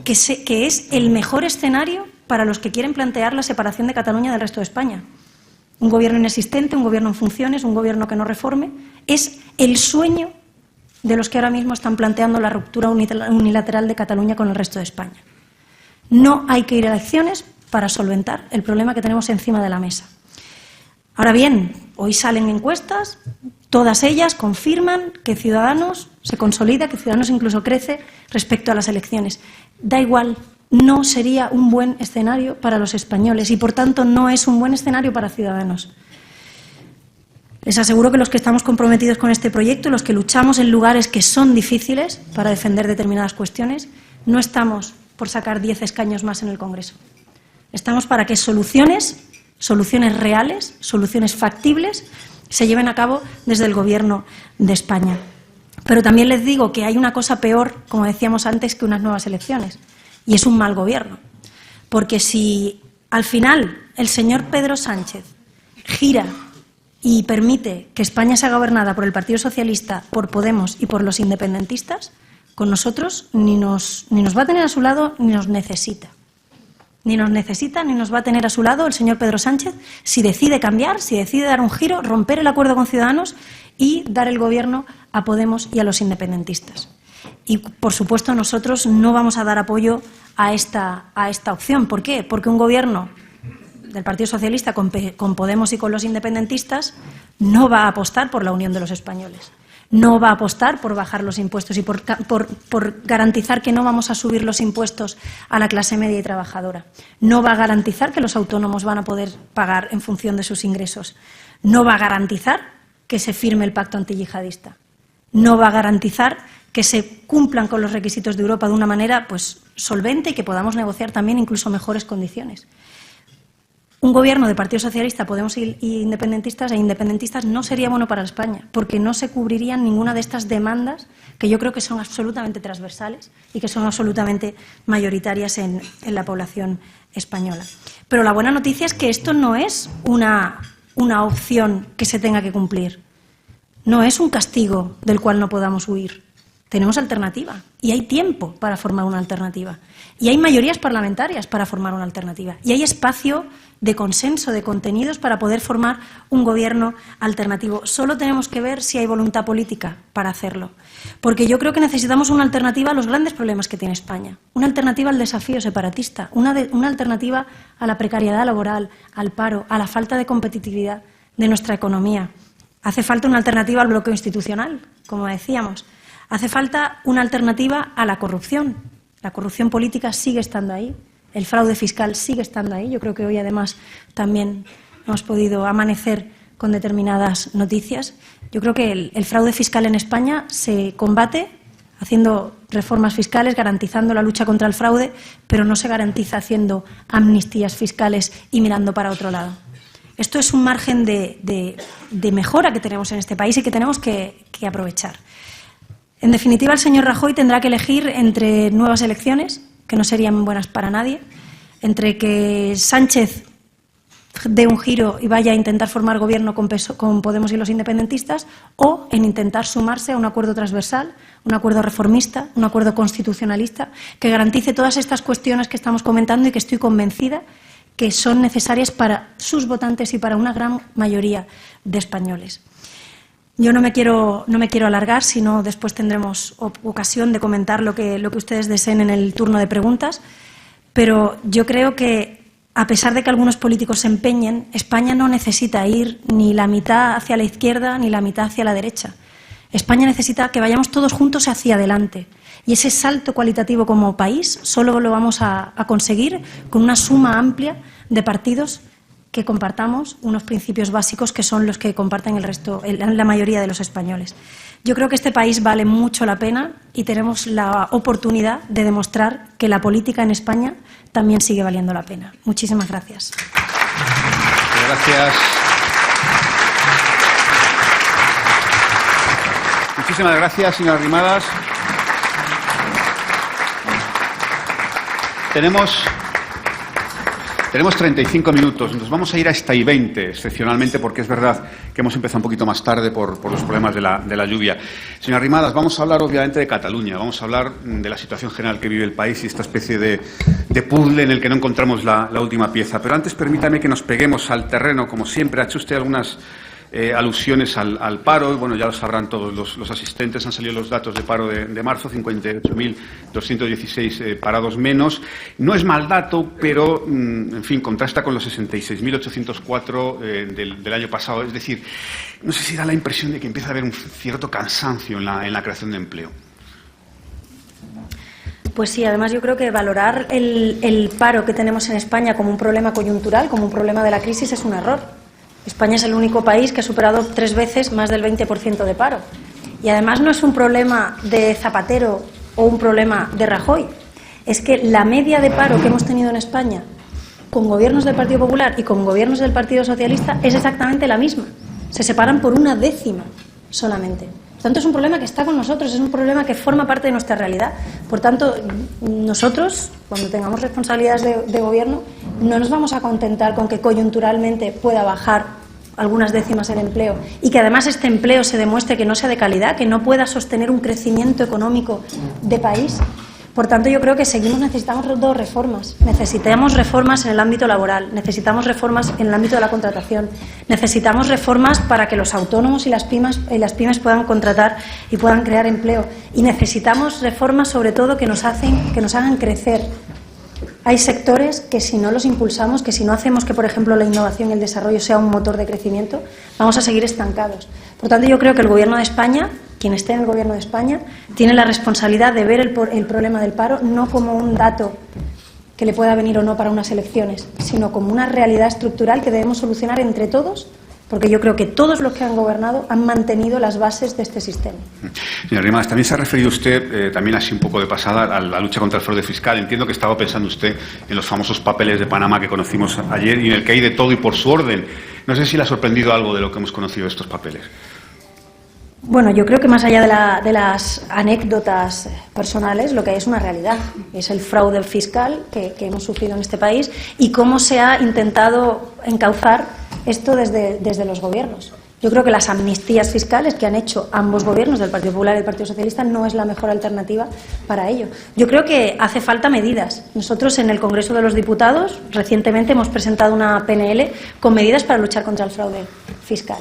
que es el mejor escenario para los que quieren plantear la separación de Cataluña del resto de España. Un gobierno inexistente, un gobierno en funciones, un gobierno que no reforme, es el sueño de los que ahora mismo están planteando la ruptura unilateral de Cataluña con el resto de España. No hay que ir a elecciones para solventar el problema que tenemos encima de la mesa. Ahora bien, hoy salen encuestas, todas ellas confirman que Ciudadanos se consolida, que Ciudadanos incluso crece respecto a las elecciones. Da igual, no sería un buen escenario para los españoles y, por tanto, no es un buen escenario para Ciudadanos. Les aseguro que los que estamos comprometidos con este proyecto, los que luchamos en lugares que son difíciles para defender determinadas cuestiones, no estamos por sacar 10 escaños más en el Congreso. Estamos para que soluciones reales, soluciones factibles, se lleven a cabo desde el Gobierno de España. Pero también les digo que hay una cosa peor, como decíamos antes, que unas nuevas elecciones, y es un mal gobierno. Porque si al final el señor Pedro Sánchez gira y permite que España sea gobernada por el Partido Socialista, por Podemos y por los independentistas, con nosotros ni nos va a tener a su lado ni nos necesita. Ni nos necesita ni nos va a tener a su lado el señor Pedro Sánchez si decide cambiar, si decide dar un giro, romper el acuerdo con Ciudadanos y dar el gobierno a Podemos y a los independentistas. Y, por supuesto, nosotros no vamos a dar apoyo a esta opción. ¿Por qué? Porque un gobierno del Partido Socialista con Podemos y con los independentistas no va a apostar por la unión de los españoles. No va a apostar por bajar los impuestos y por garantizar que no vamos a subir los impuestos a la clase media y trabajadora. No va a garantizar que los autónomos van a poder pagar en función de sus ingresos. No va a garantizar que se firme el pacto antiyihadista. No va a garantizar que se cumplan con los requisitos de Europa de una manera solvente y que podamos negociar también incluso mejores condiciones. Un gobierno de Partido Socialista, Podemos e independentistas no sería bueno para España, porque no se cubrirían ninguna de estas demandas que yo creo que son absolutamente transversales y que son absolutamente mayoritarias en la población española. Pero la buena noticia es que esto no es una opción que se tenga que cumplir. No es un castigo del cual no podamos huir. Tenemos alternativa y hay tiempo para formar una alternativa. Y hay mayorías parlamentarias para formar una alternativa. Y hay espacio de consenso, de contenidos para poder formar un gobierno alternativo. Solo tenemos que ver si hay voluntad política para hacerlo. Porque yo creo que necesitamos una alternativa a los grandes problemas que tiene España. Una alternativa al desafío separatista. Una alternativa a la precariedad laboral, al paro, a la falta de competitividad de nuestra economía. Hace falta una alternativa al bloqueo institucional, como decíamos. Hace falta una alternativa a la corrupción. La corrupción política sigue estando ahí. El fraude fiscal sigue estando ahí. Yo creo que hoy, además, también hemos podido amanecer con determinadas noticias. Yo creo que el fraude fiscal en España se combate haciendo reformas fiscales, garantizando la lucha contra el fraude, pero no se garantiza haciendo amnistías fiscales y mirando para otro lado. Esto es un margen de mejora que tenemos en este país y que tenemos que aprovechar. En definitiva, el señor Rajoy tendrá que elegir entre nuevas elecciones, que no serían buenas para nadie, entre que Sánchez dé un giro y vaya a intentar formar gobierno con Podemos y los independentistas, o en intentar sumarse a un acuerdo transversal, un acuerdo reformista, un acuerdo constitucionalista, que garantice todas estas cuestiones que estamos comentando y que estoy convencida que son necesarias para sus votantes y para una gran mayoría de españoles. Yo no me quiero alargar, sino después tendremos ocasión de comentar lo que ustedes deseen en el turno de preguntas, pero yo creo que a pesar de que algunos políticos se empeñen, España no necesita ir ni la mitad hacia la izquierda ni la mitad hacia la derecha. España necesita que vayamos todos juntos hacia adelante. Y ese salto cualitativo como país solo lo vamos a conseguir con una suma amplia de partidos que compartamos unos principios básicos que son los que comparten la mayoría de los españoles. Yo creo que este país vale mucho la pena y tenemos la oportunidad de demostrar que la política en España también sigue valiendo la pena. Muchísimas gracias. Gracias. Muchísimas gracias, señora Arrimadas. Tenemos 35 minutos, nos vamos a ir hasta y 20, excepcionalmente, porque es verdad que hemos empezado un poquito más tarde por los problemas de la lluvia. Señora Arrimadas, vamos a hablar obviamente de Cataluña, vamos a hablar de la situación general que vive el país y esta especie de puzzle en el que no encontramos la última pieza. Pero antes permítame que nos peguemos al terreno, como siempre. Ha hecho usted algunas alusiones al paro. Bueno, ya lo sabrán todos los asistentes. Han salido los datos de paro de marzo, 58.216 parados menos. No es mal dato, pero, en fin, contrasta con los 66.804 del año pasado. Es decir, no sé si da la impresión de que empieza a haber un cierto cansancio en la creación de empleo. Pues sí, además yo creo que valorar el paro que tenemos en España como un problema coyuntural, como un problema de la crisis, es un error. España es el único país que ha superado 3 veces más del 20% de paro. Y además no es un problema de Zapatero o un problema de Rajoy. Es que la media de paro que hemos tenido en España con gobiernos del Partido Popular y con gobiernos del Partido Socialista es exactamente la misma. Se separan por 1/10 solamente. Por tanto, es un problema que está con nosotros, es un problema que forma parte de nuestra realidad. Por tanto, nosotros, cuando tengamos responsabilidades de gobierno, no nos vamos a contentar con que coyunturalmente pueda bajar algunas décimas el empleo y que además este empleo se demuestre que no sea de calidad, que no pueda sostener un crecimiento económico de país. Por tanto, yo creo que necesitamos 2 reformas. Necesitamos reformas en el ámbito laboral, necesitamos reformas en el ámbito de la contratación, necesitamos reformas para que los autónomos y las pymes puedan contratar y puedan crear empleo. Y necesitamos reformas, sobre todo, que nos hagan crecer. Hay sectores que si no los impulsamos, que si no hacemos que, por ejemplo, la innovación y el desarrollo sea un motor de crecimiento, vamos a seguir estancados. Por tanto, yo creo que el Gobierno de España, quien esté en el Gobierno de España, tiene la responsabilidad de ver el problema del paro no como un dato que le pueda venir o no para unas elecciones, sino como una realidad estructural que debemos solucionar entre todos, porque yo creo que todos los que han gobernado han mantenido las bases de este sistema. Señora Arrimadas, también se ha referido usted, también así un poco de pasada, a la lucha contra el fraude fiscal. Entiendo que estaba pensando usted en los famosos papeles de Panamá que conocimos ayer y en el que hay de todo y por su orden. No sé si le ha sorprendido algo de lo que hemos conocido de estos papeles. Bueno, yo creo que más allá de las anécdotas personales, lo que hay es una realidad. Es el fraude fiscal que hemos sufrido en este país y cómo se ha intentado encauzar esto desde los gobiernos. Yo creo que las amnistías fiscales que han hecho ambos gobiernos, del Partido Popular y del Partido Socialista, no es la mejor alternativa para ello. Yo creo que hace falta medidas. Nosotros en el Congreso de los Diputados recientemente hemos presentado una PNL con medidas para luchar contra el fraude fiscal.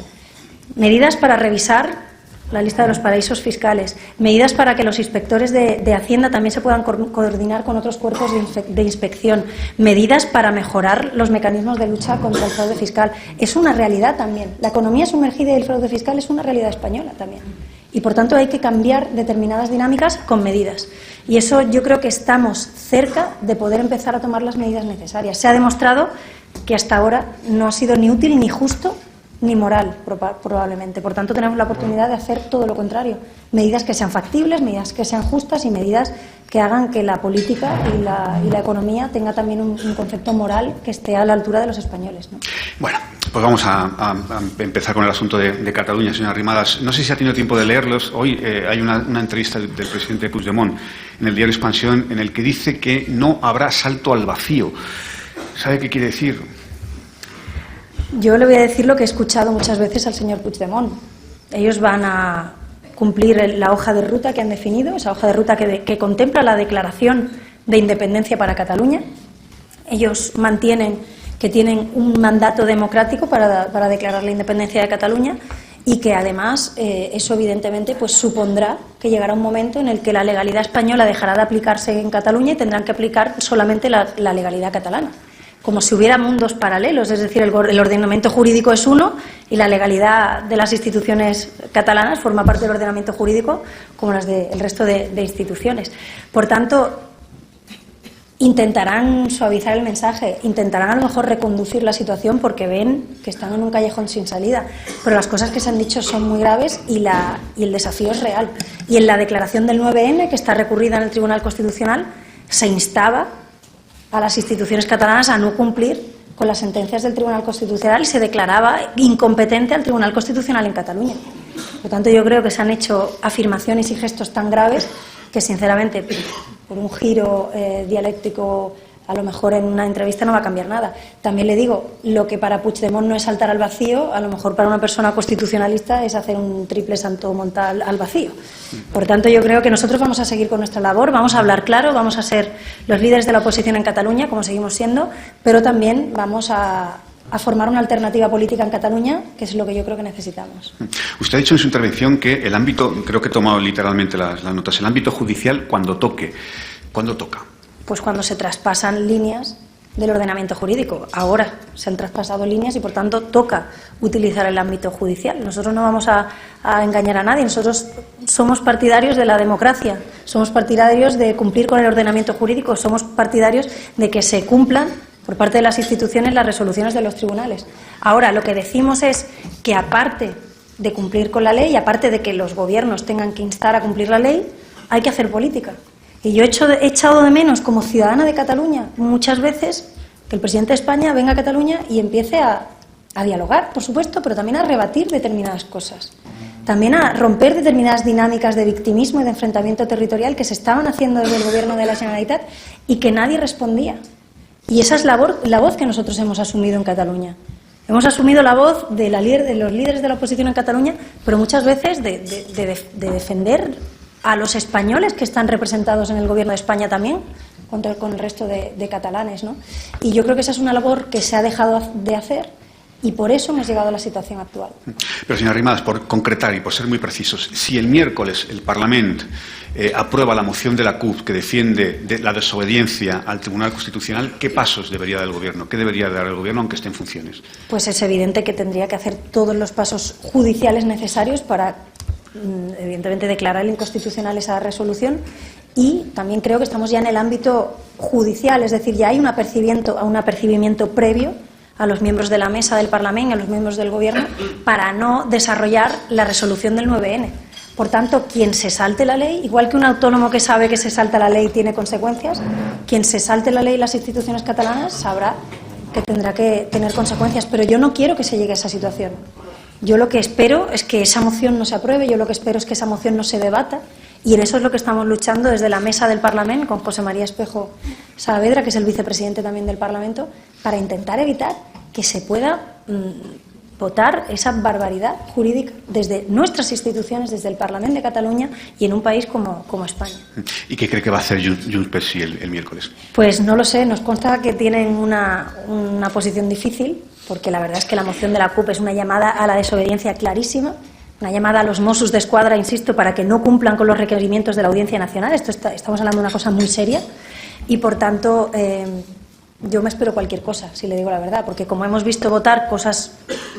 Medidas para revisar la lista de los paraísos fiscales, medidas para que los inspectores de Hacienda también se puedan coordinar con otros cuerpos de inspección, medidas para mejorar los mecanismos de lucha contra el fraude fiscal. Es una realidad también. La economía sumergida y el fraude fiscal es una realidad española también. Y, por tanto, hay que cambiar determinadas dinámicas con medidas. Y eso yo creo que estamos cerca de poder empezar a tomar las medidas necesarias. Se ha demostrado que hasta ahora no ha sido ni útil ni justo ni moral, probablemente. Por tanto, tenemos la oportunidad de hacer todo lo contrario. Medidas que sean factibles, medidas que sean justas y medidas que hagan que la política y la economía tenga también un concepto moral que esté a la altura de los españoles, ¿no? Bueno, pues vamos a empezar con el asunto de Cataluña, señora Arrimadas. No sé si ha tenido tiempo de leerlos. Hoy hay una entrevista del presidente Puigdemont en el diario Expansión en el que dice que no habrá salto al vacío. ¿Sabe qué quiere decir? Yo le voy a decir lo que he escuchado muchas veces al señor Puigdemont. Ellos van a cumplir la hoja de ruta que han definido, esa hoja de ruta que contempla la declaración de independencia para Cataluña. Ellos mantienen que tienen un mandato democrático para declarar la independencia de Cataluña y que además eso evidentemente pues supondrá que llegará un momento en el que la legalidad española dejará de aplicarse en Cataluña y tendrán que aplicar solamente la legalidad catalana. como si hubiera mundos paralelos, es decir, el ordenamiento jurídico es uno y la legalidad de las instituciones catalanas forma parte del ordenamiento jurídico como las del resto de instituciones. Por tanto, intentarán suavizar el mensaje, intentarán a lo mejor reconducir la situación porque ven que están en un callejón sin salida, pero las cosas que se han dicho son muy graves y el desafío es real. Y en la declaración del 9N, que está recurrida en el Tribunal Constitucional, se instaba a las instituciones catalanas a no cumplir con las sentencias del Tribunal Constitucional y se declaraba incompetente al Tribunal Constitucional en Cataluña. Por tanto, yo creo que se han hecho afirmaciones y gestos tan graves que, sinceramente, por un giro dialéctico, a lo mejor en una entrevista no va a cambiar nada. También le digo, lo que para Puigdemont no es saltar al vacío, a lo mejor para una persona constitucionalista es hacer un triple salto mortal al vacío. Por tanto, yo creo que nosotros vamos a seguir con nuestra labor, vamos a hablar claro, vamos a ser los líderes de la oposición en Cataluña, como seguimos siendo, pero también vamos a formar una alternativa política en Cataluña, que es lo que yo creo que necesitamos. Usted ha dicho en su intervención que el ámbito, creo que he tomado literalmente las notas, el ámbito judicial cuando toque. ¿Cuándo toca? Pues cuando se traspasan líneas del ordenamiento jurídico. Ahora se han traspasado líneas y, por tanto, toca utilizar el ámbito judicial. Nosotros no vamos a engañar a nadie. Nosotros somos partidarios de la democracia, somos partidarios de cumplir con el ordenamiento jurídico, somos partidarios de que se cumplan por parte de las instituciones las resoluciones de los tribunales. Ahora, lo que decimos es que, aparte de cumplir con la ley, aparte de que los gobiernos tengan que instar a cumplir la ley, hay que hacer política. Y yo he echado de menos, como ciudadana de Cataluña, muchas veces que el presidente de España venga a Cataluña y empiece a dialogar, por supuesto, pero también a rebatir determinadas cosas. También a romper determinadas dinámicas de victimismo y de enfrentamiento territorial que se estaban haciendo desde el Gobierno de la Generalitat y que nadie respondía. Y esa es la voz que nosotros hemos asumido en Cataluña. Hemos asumido la voz de los líderes de la oposición en Cataluña, pero muchas veces de defender a los españoles que están representados en el Gobierno de España también, con el resto de catalanes, ¿no? Y yo creo que esa es una labor que se ha dejado de hacer y por eso hemos llegado a la situación actual. Pero, señora Arrimadas, por concretar y por ser muy precisos, si el miércoles el Parlamento aprueba la moción de la CUP que defiende la desobediencia al Tribunal Constitucional, ¿qué pasos debería dar el Gobierno? ¿Qué debería dar el Gobierno aunque esté en funciones? Pues es evidente que tendría que hacer todos los pasos judiciales necesarios para, evidentemente, declarar inconstitucional esa resolución. Y también creo que estamos ya en el ámbito judicial, es decir, ya hay un apercibimiento previo a los miembros de la mesa del Parlamento, a los miembros del Gobierno, para no desarrollar la resolución del 9N. Por tanto, quien se salte la ley, igual que un autónomo que sabe que se salta la ley tiene consecuencias, quien se salte la ley y las instituciones catalanas sabrá que tendrá que tener consecuencias. Pero yo no quiero que se llegue a esa situación. Yo lo que espero es que esa moción no se apruebe, yo lo que espero es que esa moción no se debata, y en eso es lo que estamos luchando desde la mesa del Parlamento, con José María Espejo Saavedra, que es el vicepresidente también del Parlamento, para intentar evitar que se pueda votar esa barbaridad jurídica desde nuestras instituciones, desde el Parlamento de Cataluña y en un país como España. ¿Y qué cree que va a hacer Junts per Sí el miércoles? Pues no lo sé, nos consta que tienen una posición difícil, porque la verdad es que la moción de la CUP es una llamada a la desobediencia clarísima, una llamada a los Mossos d'Esquadra, insisto, para que no cumplan con los requerimientos de la Audiencia Nacional. Estamos hablando de una cosa muy seria y, por tanto, yo me espero cualquier cosa, si le digo la verdad, porque como hemos visto votar cosas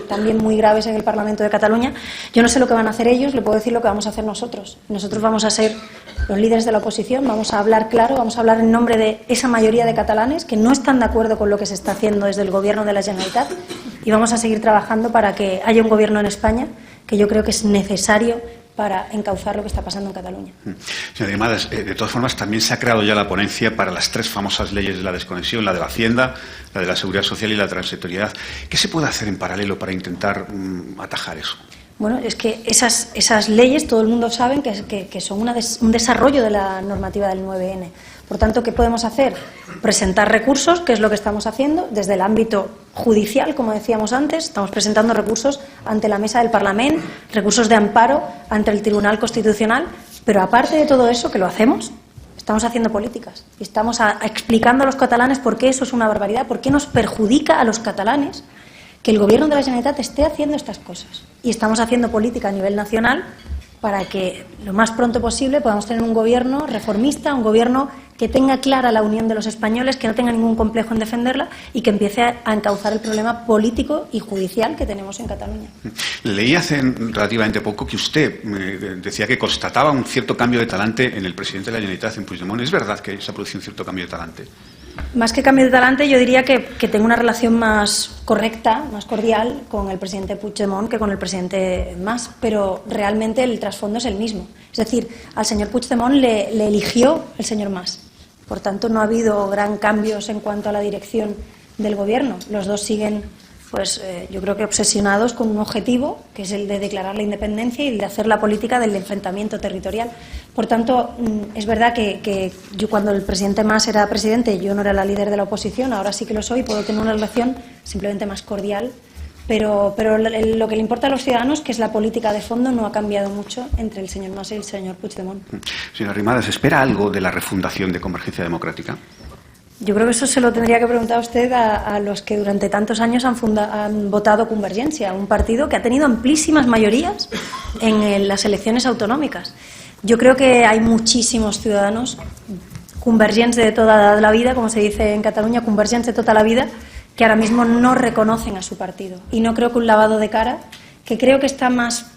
también muy graves en el Parlamento de Cataluña, yo no sé lo que van a hacer ellos, le puedo decir lo que vamos a hacer nosotros. Nosotros vamos a ser los líderes de la oposición, vamos a hablar claro, vamos a hablar en nombre de esa mayoría de catalanes que no están de acuerdo con lo que se está haciendo desde el Gobierno de la Generalitat y vamos a seguir trabajando para que haya un Gobierno en España que yo creo que es necesario para encauzar lo que está pasando en Cataluña. Señora Arrimadas, de todas formas, también se ha creado ya la ponencia para las 3 famosas leyes de la desconexión, la de la Hacienda, la de la Seguridad Social y la transitoriedad. ¿Qué se puede hacer en paralelo para intentar atajar eso? Bueno, es que esas leyes, todo el mundo sabe que son un desarrollo de la normativa del 9N. Por tanto, ¿qué podemos hacer? Presentar recursos, que es lo que estamos haciendo, desde el ámbito judicial, como decíamos antes, estamos presentando recursos ante la mesa del Parlamento, recursos de amparo ante el Tribunal Constitucional, pero aparte de todo eso, que lo hacemos, estamos haciendo políticas y estamos explicando a los catalanes por qué eso es una barbaridad, por qué nos perjudica a los catalanes que el Gobierno de la Generalitat esté haciendo estas cosas. Y estamos haciendo política a nivel nacional para que lo más pronto posible podamos tener un gobierno reformista, un gobierno que tenga clara la unión de los españoles, que no tenga ningún complejo en defenderla y que empiece a encauzar el problema político y judicial que tenemos en Cataluña. Leí hace relativamente poco que usted decía que constataba un cierto cambio de talante en el presidente de la Generalitat, en Puigdemont. ¿Es verdad que se ha producido un cierto cambio de talante? Más que cambio de talante, yo diría que tengo una relación más correcta, más cordial con el presidente Puigdemont que con el presidente Mas, pero realmente el trasfondo es el mismo. Es decir, al señor Puigdemont le eligió el señor Mas. Por tanto, no ha habido gran cambios en cuanto a la dirección del gobierno. Los dos siguen, pues yo creo que obsesionados con un objetivo, que es el de declarar la independencia y el de hacer la política del enfrentamiento territorial. Por tanto, es verdad que yo, cuando el presidente Mas era presidente, yo no era la líder de la oposición, ahora sí que lo soy, puedo tener una relación simplemente más cordial, pero lo que le importa a los ciudadanos, que es la política de fondo, no ha cambiado mucho entre el señor Mas y el señor Puigdemont. Señora Arrimadas, ¿espera algo de la refundación de Convergencia Democrática? Yo creo que eso se lo tendría que preguntar a usted a los que durante tantos años han votado Convergencia, un partido que ha tenido amplísimas mayorías en las elecciones autonómicas. Yo creo que hay muchísimos ciudadanos convergents de toda la vida, como se dice en Cataluña, convergents de toda la vida, que ahora mismo no reconocen a su partido. Y no creo que un lavado de cara, que creo que está más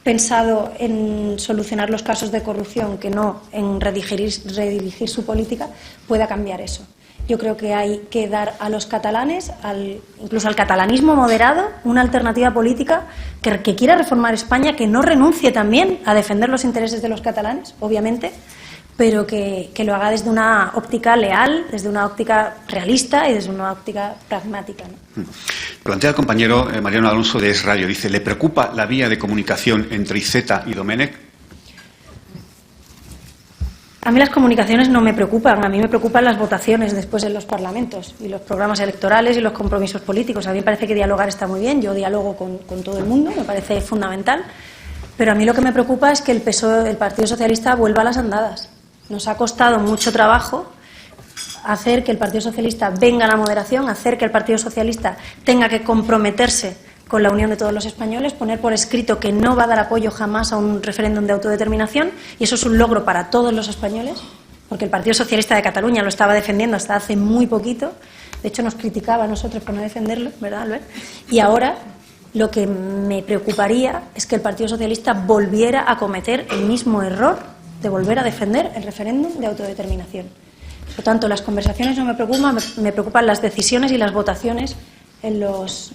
pensado en solucionar los casos de corrupción que no en redirigir su política, pueda cambiar eso. Yo creo que hay que dar a los catalanes, incluso al catalanismo moderado, una alternativa política que quiera reformar España, que no renuncie también a defender los intereses de los catalanes, obviamente, pero que lo haga desde una óptica leal, desde una óptica realista y desde una óptica pragmática, ¿no? Plantea el compañero Mariano Alonso de Es Radio, dice, ¿le preocupa la vía de comunicación entre Iceta y Domènech? A mí las comunicaciones no me preocupan, a mí me preocupan las votaciones después en los parlamentos y los programas electorales y los compromisos políticos. A mí me parece que dialogar está muy bien, yo dialogo con todo el mundo, me parece fundamental, pero a mí lo que me preocupa es que el PSOE, el Partido Socialista, vuelva a las andadas. Nos ha costado mucho trabajo hacer que el Partido Socialista venga a la moderación, hacer que el Partido Socialista tenga que comprometerse con la unión de todos los españoles, poner por escrito que no va a dar apoyo jamás a un referéndum de autodeterminación, y eso es un logro para todos los españoles, porque el Partido Socialista de Cataluña lo estaba defendiendo hasta hace muy poquito, de hecho nos criticaba a nosotros por no defenderlo, ¿verdad, Albert? Y ahora lo que me preocuparía es que el Partido Socialista volviera a cometer el mismo error de volver a defender el referéndum de autodeterminación. Por tanto, las conversaciones no me preocupan, me preocupan las decisiones y las votaciones en los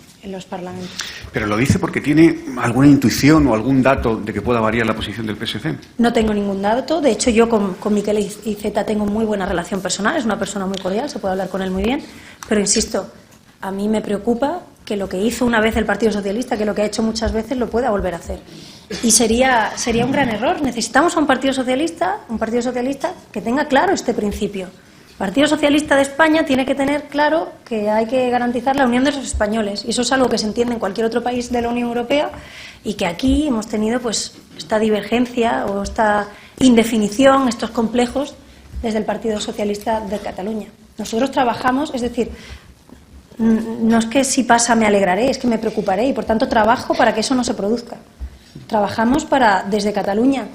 parlamentos. ¿Pero lo dice porque tiene alguna intuición o algún dato de que pueda variar la posición del PSC? No tengo ningún dato. De hecho, yo con Miquel Iceta tengo muy buena relación personal. Es una persona muy cordial, se puede hablar con él muy bien. Pero, insisto, a mí me preocupa que lo que hizo una vez el Partido Socialista, que lo que ha hecho muchas veces, lo pueda volver a hacer. Y sería un gran error. Necesitamos a un Partido Socialista que tenga claro este principio. El Partido Socialista de España tiene que tener claro que hay que garantizar la unión de los españoles, y eso es algo que se entiende en cualquier otro país de la Unión Europea, y que aquí hemos tenido pues esta divergencia o esta indefinición, estos complejos desde el Partido Socialista de Cataluña. Nosotros trabajamos, es decir, no es que si pasa me alegraré, es que me preocuparé, y por tanto trabajo para que eso no se produzca. Trabajamos para, desde Cataluña,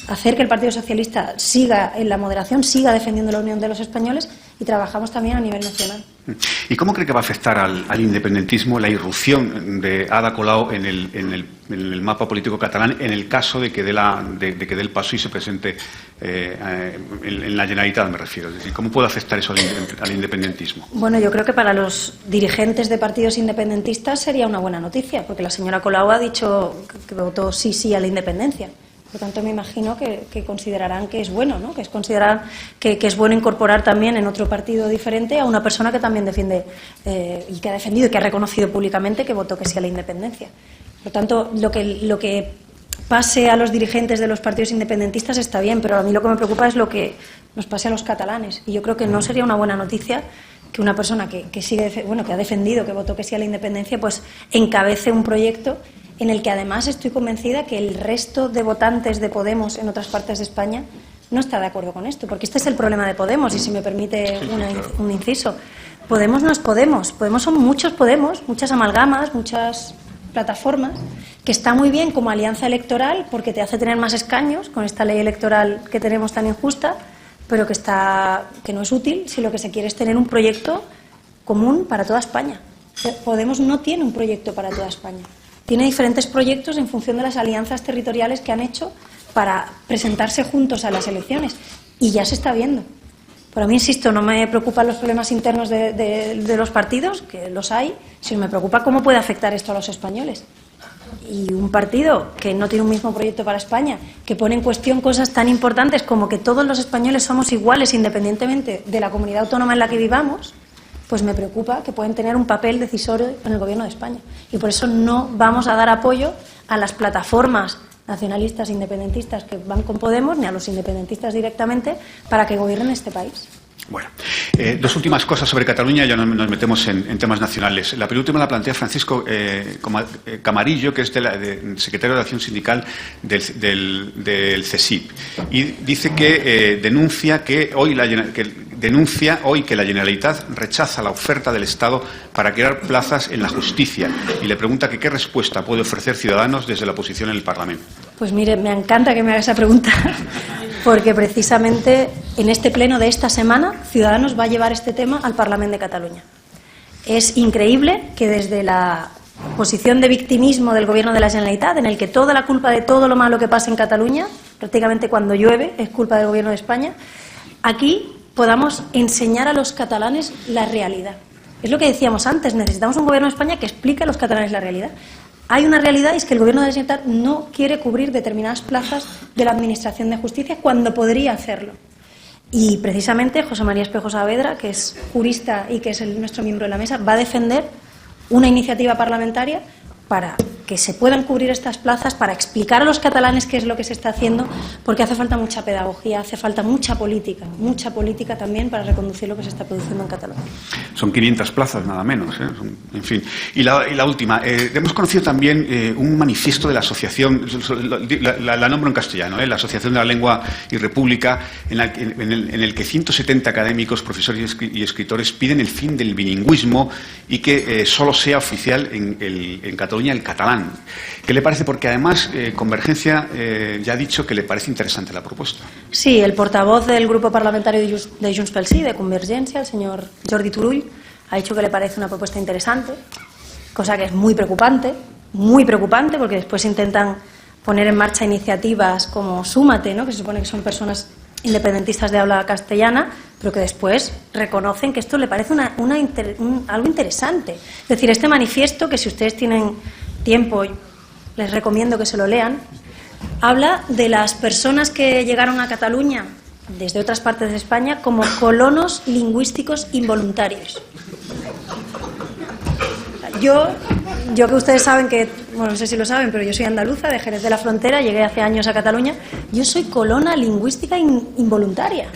hacer que el Partido Socialista siga en la moderación, siga defendiendo la unión de los españoles, y trabajamos también a nivel nacional. ¿Y cómo cree que va a afectar al independentismo la irrupción de Ada Colau en el mapa político catalán en el caso de que dé el paso y se presente en la Generalitat, me refiero? Es decir, ¿cómo puede afectar eso al independentismo? Bueno, yo creo que para los dirigentes de partidos independentistas sería una buena noticia, porque la señora Colau ha dicho que votó sí a la independencia. Por tanto, me imagino que considerarán que es bueno, ¿no? Que considerarán que es bueno incorporar también en otro partido diferente a una persona que también defiende y que ha defendido y que ha reconocido públicamente que votó que sí a la independencia. Por tanto, lo que pase a los dirigentes de los partidos independentistas está bien, pero a mí lo que me preocupa es lo que nos pase a los catalanes. Y yo creo que no sería una buena noticia que una persona que ha defendido que votó que sí a la independencia, pues encabece un proyecto en el que además estoy convencida que el resto de votantes de Podemos en otras partes de España no está de acuerdo con esto, porque este es el problema de Podemos, y si me permite un inciso. Podemos no es Podemos, Podemos son muchos Podemos, muchas amalgamas, muchas plataformas que está muy bien como alianza electoral porque te hace tener más escaños con esta ley electoral que tenemos tan injusta, pero que no es útil si lo que se quiere es tener un proyecto común para toda España. Podemos no tiene un proyecto para toda España. Tiene diferentes proyectos en función de las alianzas territoriales que han hecho para presentarse juntos a las elecciones. Y ya se está viendo. Pero a mí, insisto, no me preocupan los problemas internos de los partidos, que los hay, sino me preocupa cómo puede afectar esto a los españoles. Y un partido que no tiene un mismo proyecto para España, que pone en cuestión cosas tan importantes como que todos los españoles somos iguales independientemente de la comunidad autónoma en la que vivamos, pues me preocupa que pueden tener un papel decisorio en el Gobierno de España. Y por eso no vamos a dar apoyo a las plataformas nacionalistas independentistas que van con Podemos, ni a los independentistas directamente, para que gobiernen este país. Bueno, dos últimas cosas sobre Cataluña, ya nos metemos en temas nacionales. La penúltima la plantea Francisco Camarillo, que es secretario de Acción Sindical del CSIP, y dice que denuncia hoy que la Generalitat rechaza la oferta del Estado para crear plazas en la justicia y le pregunta que qué respuesta puede ofrecer Ciudadanos desde la oposición en el Parlamento. Pues mire, me encanta que me haga esa pregunta, porque precisamente en este pleno de esta semana Ciudadanos va a llevar este tema al Parlamento de Cataluña. Es increíble que desde la posición de victimismo del Gobierno de la Generalitat, en el que toda la culpa de todo lo malo que pasa en Cataluña, prácticamente cuando llueve, es culpa del Gobierno de España, aquí podamos enseñar a los catalanes la realidad. Es lo que decíamos antes, necesitamos un Gobierno de España que explique a los catalanes la realidad. Hay una realidad y es que el Gobierno de la Generalitat no quiere cubrir determinadas plazas de la Administración de Justicia cuando podría hacerlo. Y precisamente José María Espejo Saavedra, que es jurista y que es nuestro miembro de la mesa, va a defender una iniciativa parlamentaria para que se puedan cubrir estas plazas, para explicar a los catalanes qué es lo que se está haciendo, porque hace falta mucha pedagogía, hace falta mucha política también para reconducir lo que se está produciendo en Cataluña. Son 500 plazas, nada menos, ¿eh? En fin. Y la última, hemos conocido también un manifiesto de la asociación, la nombro en castellano, la Asociación de la Lengua y República, en el que 170 académicos, profesores y escritores piden el fin del bilingüismo y que solo sea oficial en Cataluña el catalán. ¿Qué le parece? Porque además Convergencia ya ha dicho que le parece interesante la propuesta. Sí, el portavoz del grupo parlamentario de Junts pel Sí, de Convergencia, el señor Jordi Turull, ha dicho que le parece una propuesta interesante, cosa que es muy preocupante, porque después intentan poner en marcha iniciativas como Súmate, ¿no?, que se supone que son personas independentistas de habla castellana, pero que después reconocen que esto le parece algo interesante. Es decir, este manifiesto, que si ustedes tienen tiempo, les recomiendo que se lo lean, habla de las personas que llegaron a Cataluña desde otras partes de España como colonos lingüísticos involuntarios. Yo que ustedes saben que, bueno, no sé si lo saben, pero yo soy andaluza, de Jerez de la Frontera, llegué hace años a Cataluña, yo soy colona lingüística involuntaria.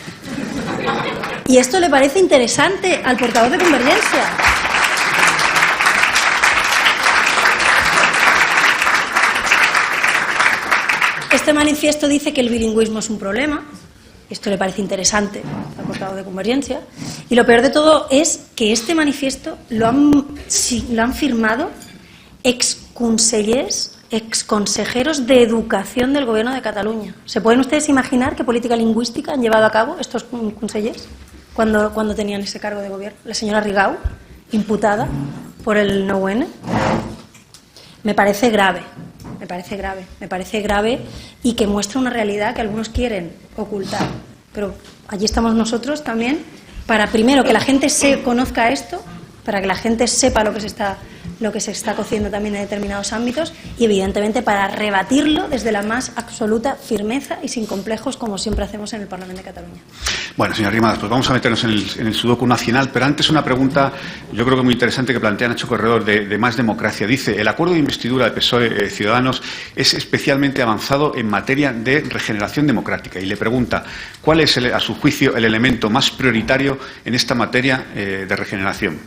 Y esto le parece interesante al portavoz de Convergencia. Este manifiesto dice que el bilingüismo es un problema. Esto le parece interesante al portavoz de Convergencia. Y lo peor de todo es que este manifiesto lo han firmado exconsejeros de Educación del Gobierno de Cataluña. ¿Se pueden ustedes imaginar qué política lingüística han llevado a cabo estos consellers cuando tenían ese cargo de gobierno? La señora Rigau, imputada por el 9N. Me parece grave y que muestra una realidad que algunos quieren ocultar. Pero allí estamos nosotros también para, primero, que la gente conozca esto, para que la gente sepa lo que se está cociendo también en determinados ámbitos y, evidentemente, para rebatirlo desde la más absoluta firmeza y sin complejos, como siempre hacemos en el Parlamento de Cataluña. Bueno, señora Rimadas, pues vamos a meternos en el sudoku nacional, pero antes una pregunta, yo creo que muy interesante, que plantea Nacho Corredor, de Más Democracia. Dice, el acuerdo de investidura de PSOE Ciudadanos es especialmente avanzado en materia de regeneración democrática, y le pregunta, ¿cuál es, a su juicio, el elemento más prioritario en esta materia de regeneración?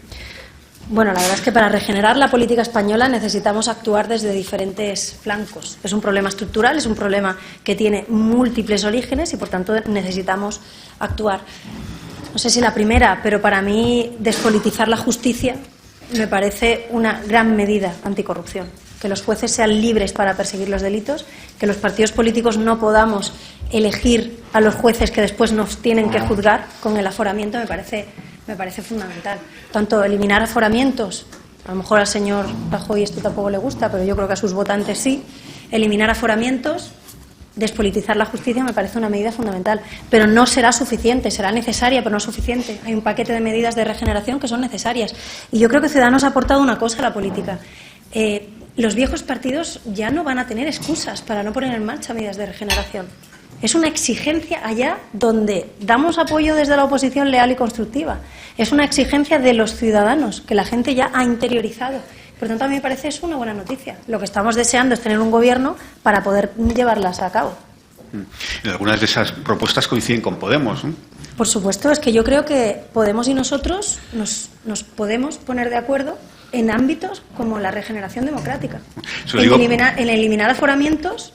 Bueno, la verdad es que para regenerar la política española necesitamos actuar desde diferentes flancos. Es un problema estructural, es un problema que tiene múltiples orígenes y, por tanto, necesitamos actuar. No sé si la primera, pero para mí despolitizar la justicia me parece una gran medida anticorrupción. que los jueces sean libres para perseguir los delitos, que los partidos políticos no podamos elegir a los jueces que después nos tienen que juzgar con el aforamiento, me parece fundamental. Tanto eliminar aforamientos, a lo mejor al señor Rajoy esto tampoco le gusta, pero yo creo que a sus votantes sí, eliminar aforamientos, despolitizar la justicia me parece una medida fundamental, pero no será suficiente, será necesaria, pero no suficiente. Hay un paquete de medidas de regeneración que son necesarias. Y yo creo que Ciudadanos ha aportado una cosa a la política. Los viejos partidos ya no van a tener excusas para no poner en marcha medidas de regeneración. Es una exigencia allá donde damos apoyo desde la oposición leal y constructiva. Es una exigencia de los ciudadanos que la gente ya ha interiorizado. Por tanto, a mí me parece eso una buena noticia. Lo que estamos deseando es tener un gobierno para poder llevarlas a cabo. Algunas de esas propuestas coinciden con Podemos, ¿no? Por supuesto, es que yo creo que Podemos y nosotros nos podemos poner de acuerdo en ámbitos como la regeneración democrática. En eliminar aforamientos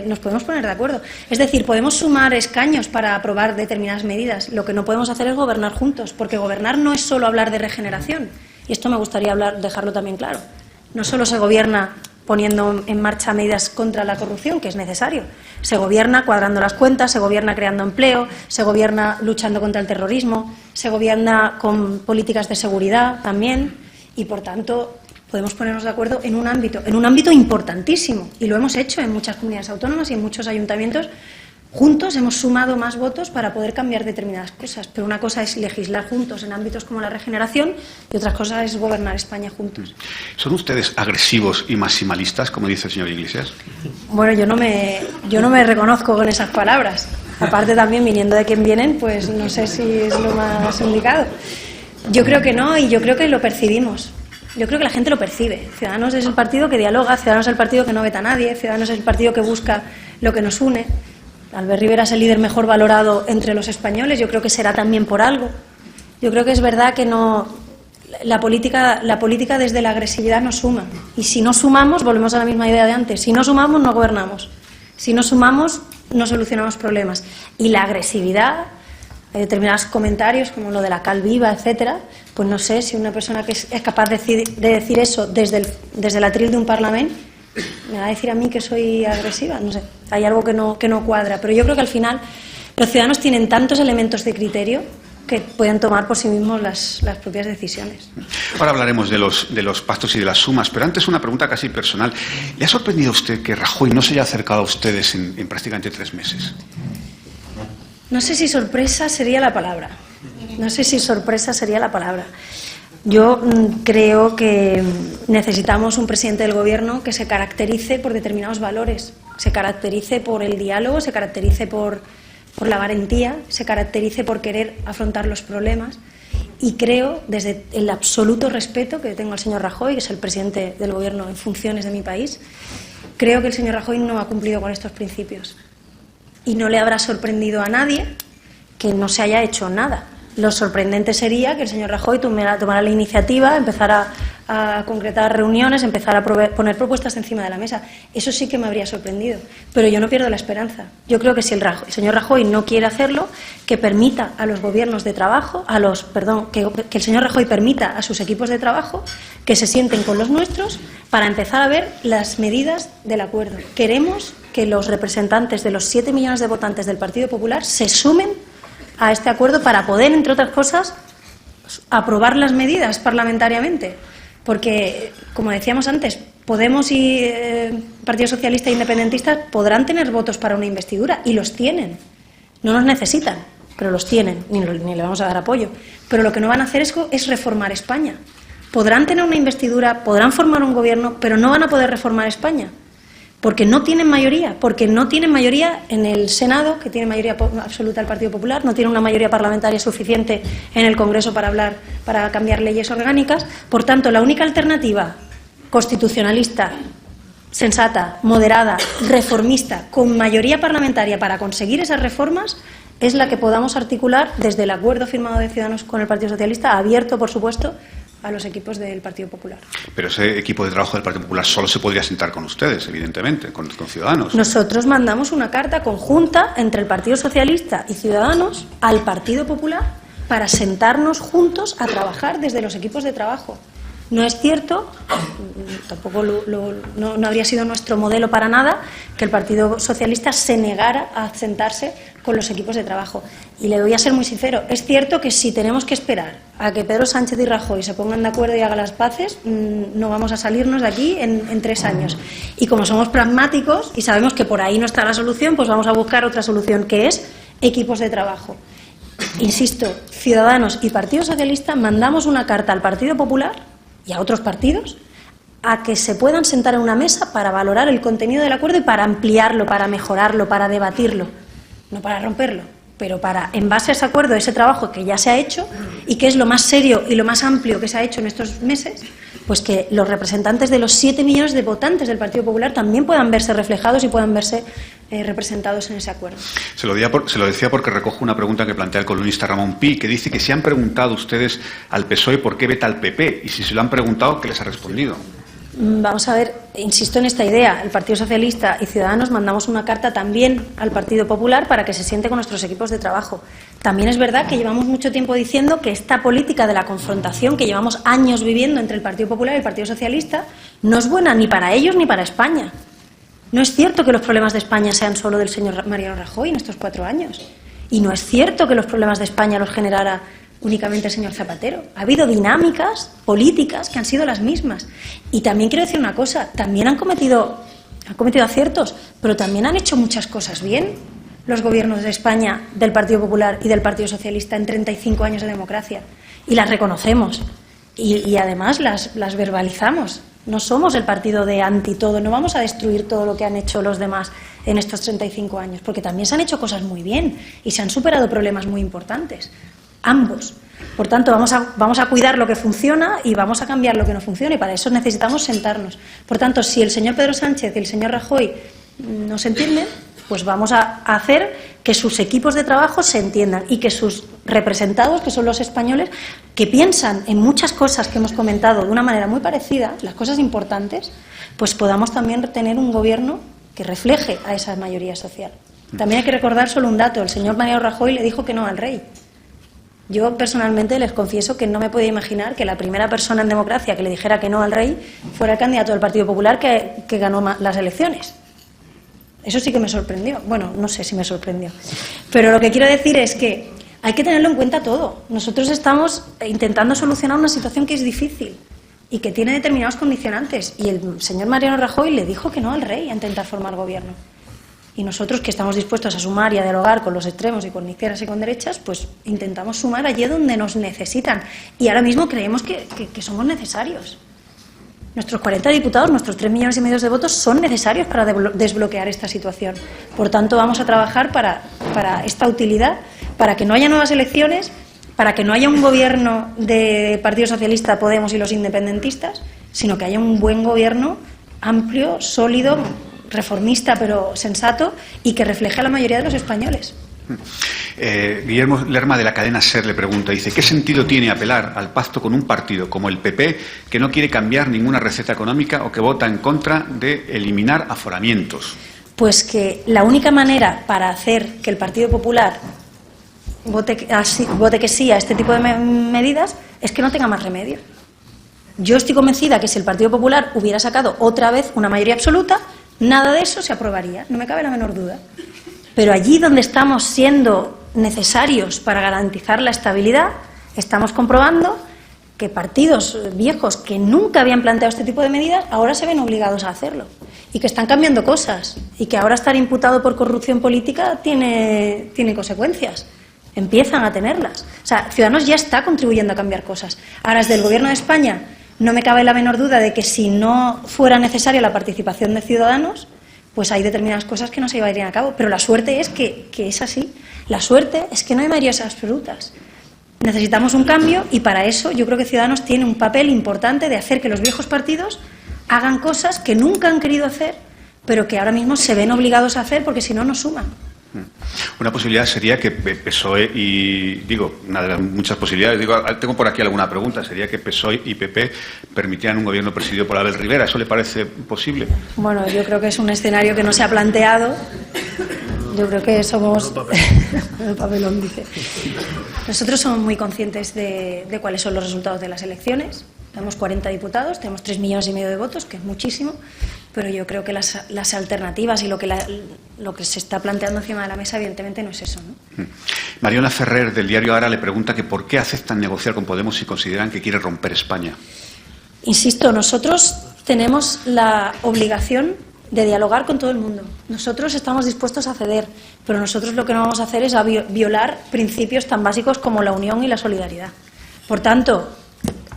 nos podemos poner de acuerdo. Es decir, podemos sumar escaños para aprobar determinadas medidas. Lo que no podemos hacer es gobernar juntos, porque gobernar no es solo hablar de regeneración. Y esto me gustaría dejarlo también claro. No solo se gobierna poniendo en marcha medidas contra la corrupción, que es necesario. Se gobierna cuadrando las cuentas, se gobierna creando empleo, se gobierna luchando contra el terrorismo, se gobierna con políticas de seguridad también y, por tanto, podemos ponernos de acuerdo en un ámbito importantísimo. Y lo hemos hecho en muchas comunidades autónomas y en muchos ayuntamientos. Juntos hemos sumado más votos para poder cambiar determinadas cosas, pero una cosa es legislar juntos en ámbitos como la regeneración y otra cosa es gobernar España juntos. ¿Son ustedes agresivos y maximalistas, como dice el señor Iglesias? Bueno, yo no me reconozco con esas palabras. Aparte también, viniendo de quien vienen, pues no sé si es lo más indicado. Yo creo que no y yo creo que lo percibimos. Yo creo que la gente lo percibe. Ciudadanos es el partido que dialoga, Ciudadanos es el partido que no veta a nadie, Ciudadanos es el partido que busca lo que nos une. Albert Rivera es el líder mejor valorado entre los españoles, yo creo que será también por algo. Yo creo que es verdad que la política desde la agresividad no suma. Y si no sumamos, volvemos a la misma idea de antes, si no sumamos no gobernamos, si no sumamos no solucionamos problemas. Y la agresividad, hay determinados comentarios como lo de la cal viva, etcétera, pues no sé si una persona que es capaz de decir eso desde el atril de un parlamento, me va a decir a mí que soy agresiva, no sé, hay algo que no cuadra, pero yo creo que al final los ciudadanos tienen tantos elementos de criterio que pueden tomar por sí mismos las propias decisiones. Ahora hablaremos de los pactos y de las sumas, pero antes una pregunta casi personal. ¿Le ha sorprendido a usted que Rajoy no se haya acercado a ustedes en prácticamente 3 meses? No sé si sorpresa sería la palabra. Yo creo que necesitamos un presidente del Gobierno que se caracterice por determinados valores, se caracterice por el diálogo, se caracterice por la valentía, se caracterice por querer afrontar los problemas. Y creo, desde el absoluto respeto que tengo al señor Rajoy, que es el presidente del Gobierno en funciones de mi país, creo que el señor Rajoy no ha cumplido con estos principios. Y no le habrá sorprendido a nadie que no se haya hecho nada. Lo sorprendente sería que el señor Rajoy tomara la iniciativa, empezara a concretar reuniones, empezar a poner propuestas encima de la mesa. Eso sí que me habría sorprendido. Pero yo no pierdo la esperanza. Yo creo que si el señor Rajoy no quiere hacerlo, que permita a los gobiernos de trabajo, que el señor Rajoy permita a sus equipos de trabajo que se sienten con los nuestros para empezar a ver las medidas del acuerdo. Queremos que los representantes de los 7 millones de votantes del Partido Popular se sumen a este acuerdo para poder, entre otras cosas, aprobar las medidas parlamentariamente. Porque, como decíamos antes, Podemos y Partido Socialista e Independentistas podrán tener votos para una investidura, y los tienen. No los necesitan, pero los tienen, ni le vamos a dar apoyo. Pero lo que no van a hacer es reformar España. Podrán tener una investidura, podrán formar un gobierno, pero no van a poder reformar España. Porque no tienen mayoría en el Senado, que tiene mayoría absoluta el Partido Popular, no tiene una mayoría parlamentaria suficiente en el Congreso para cambiar leyes orgánicas. Por tanto, la única alternativa constitucionalista, sensata, moderada, reformista, con mayoría parlamentaria para conseguir esas reformas, es la que podamos articular desde el acuerdo firmado de Ciudadanos con el Partido Socialista, abierto, por supuesto, a los equipos del Partido Popular. Pero ese equipo de trabajo del Partido Popular solo se podría sentar con ustedes, evidentemente, con Ciudadanos. Nosotros mandamos una carta conjunta entre el Partido Socialista y Ciudadanos al Partido Popular para sentarnos juntos a trabajar desde los equipos de trabajo. No es cierto, tampoco no habría sido nuestro modelo para nada, que el Partido Socialista se negara a sentarse con los equipos de trabajo. Y le voy a ser muy sincero, es cierto que si tenemos que esperar a que Pedro Sánchez y Rajoy se pongan de acuerdo y hagan las paces, no vamos a salirnos de aquí en 3 años. Y como somos pragmáticos y sabemos que por ahí no está la solución, pues vamos a buscar otra solución, que es equipos de trabajo. Insisto, Ciudadanos y Partido Socialista mandamos una carta al Partido Popular y a otros partidos a que se puedan sentar en una mesa para valorar el contenido del acuerdo y para ampliarlo, para mejorarlo, para debatirlo, no para romperlo, pero para, en base a ese acuerdo, ese trabajo que ya se ha hecho y que es lo más serio y lo más amplio que se ha hecho en estos meses, pues que los representantes de los 7 millones de votantes del Partido Popular también puedan verse reflejados y puedan verse representados en ese acuerdo. Se lo decía porque recojo una pregunta que plantea el columnista Ramón Pi, que dice que si han preguntado ustedes al PSOE por qué veta al PP, y si se lo han preguntado, ¿qué les ha respondido? Vamos a ver, insisto en esta idea, el Partido Socialista y Ciudadanos mandamos una carta también al Partido Popular para que se siente con nuestros equipos de trabajo. También es verdad que llevamos mucho tiempo diciendo que esta política de la confrontación que llevamos años viviendo entre el Partido Popular y el Partido Socialista no es buena ni para ellos ni para España. No es cierto que los problemas de España sean solo del señor Mariano Rajoy en estos 4 años. Y no es cierto que los problemas de España los generara únicamente el señor Zapatero. Ha habido dinámicas políticas que han sido las mismas. Y también quiero decir una cosa, también han cometido aciertos, pero también han hecho muchas cosas bien los gobiernos de España, del Partido Popular y del Partido Socialista en 35 años de democracia. Y las reconocemos. Y además las verbalizamos. No somos el partido de anti todo, no vamos a destruir todo lo que han hecho los demás en estos 35 años, porque también se han hecho cosas muy bien y se han superado problemas muy importantes. Ambos. Por tanto, vamos a cuidar lo que funciona y vamos a cambiar lo que no funciona, y para eso necesitamos sentarnos. Por tanto, si el señor Pedro Sánchez y el señor Rajoy no se entienden, pues vamos a hacer que sus equipos de trabajo se entiendan y que sus representados, que son los españoles, que piensan en muchas cosas que hemos comentado de una manera muy parecida, las cosas importantes, pues podamos también tener un gobierno que refleje a esa mayoría social. También hay que recordar solo un dato, el señor Mariano Rajoy le dijo que no al rey. Yo personalmente les confieso que no me podía imaginar que la primera persona en democracia que le dijera que no al rey fuera el candidato del Partido Popular que ganó las elecciones. Eso sí que me sorprendió. Bueno, no sé si me sorprendió. Pero lo que quiero decir es que hay que tenerlo en cuenta todo. Nosotros estamos intentando solucionar una situación que es difícil y que tiene determinados condicionantes. Y el señor Mariano Rajoy le dijo que no al rey a intentar formar gobierno. Y nosotros, que estamos dispuestos a sumar y a dialogar con los extremos y con izquierdas y con derechas, pues intentamos sumar allí donde nos necesitan. Y ahora mismo creemos que somos necesarios. Nuestros 40 diputados, nuestros 3,5 millones de votos son necesarios para desbloquear esta situación. Por tanto, vamos a trabajar para esta utilidad, para que no haya nuevas elecciones, para que no haya un gobierno de Partido Socialista, Podemos y los independentistas, sino que haya un buen gobierno amplio, sólido, reformista pero sensato y que refleje a la mayoría de los españoles. Guillermo Lerma de la cadena SER le pregunta, dice, ¿qué sentido tiene apelar al pacto con un partido como el PP que no quiere cambiar ninguna receta económica o que vota en contra de eliminar aforamientos? Pues que la única manera para hacer que el Partido Popular vote que sí a este tipo de medidas es que no tenga más remedio. Yo estoy convencida que si el Partido Popular hubiera sacado otra vez una mayoría absoluta, nada de eso se aprobaría, no me cabe la menor duda. Pero allí donde estamos siendo necesarios para garantizar la estabilidad, estamos comprobando que partidos viejos que nunca habían planteado este tipo de medidas ahora se ven obligados a hacerlo y que están cambiando cosas y que ahora estar imputado por corrupción política tiene consecuencias. Empiezan a tenerlas. O sea, Ciudadanos ya está contribuyendo a cambiar cosas. Ahora, desde el Gobierno de España, no me cabe la menor duda de que si no fuera necesaria la participación de Ciudadanos, pues hay determinadas cosas que no se irían a cabo. Pero la suerte es que es así. La suerte es que no hay mayorías absolutas. Necesitamos un cambio y para eso yo creo que Ciudadanos tiene un papel importante de hacer que los viejos partidos hagan cosas que nunca han querido hacer, pero que ahora mismo se ven obligados a hacer porque si no, no suman. Una posibilidad sería que PSOE una de las muchas posibilidades, tengo por aquí alguna pregunta, sería que PSOE y PP permitieran un gobierno presidido por Abel Rivera. ¿Eso le parece posible? Bueno, yo creo que es un escenario que no se ha planteado. Yo creo que somos... El papelón dice. Nosotros somos muy conscientes de cuáles son los resultados de las elecciones. Tenemos 40 diputados, tenemos 3,5 millones de votos, que es muchísimo, pero yo creo que las alternativas y lo que se está planteando encima de la mesa, evidentemente, no es eso, ¿no? Mariona Ferrer, del diario Ara, le pregunta que por qué aceptan negociar con Podemos si consideran que quiere romper España. Insisto, nosotros tenemos la obligación de dialogar con todo el mundo. Nosotros estamos dispuestos a ceder, pero nosotros lo que no vamos a hacer es violar principios tan básicos como la unión y la solidaridad. Por tanto,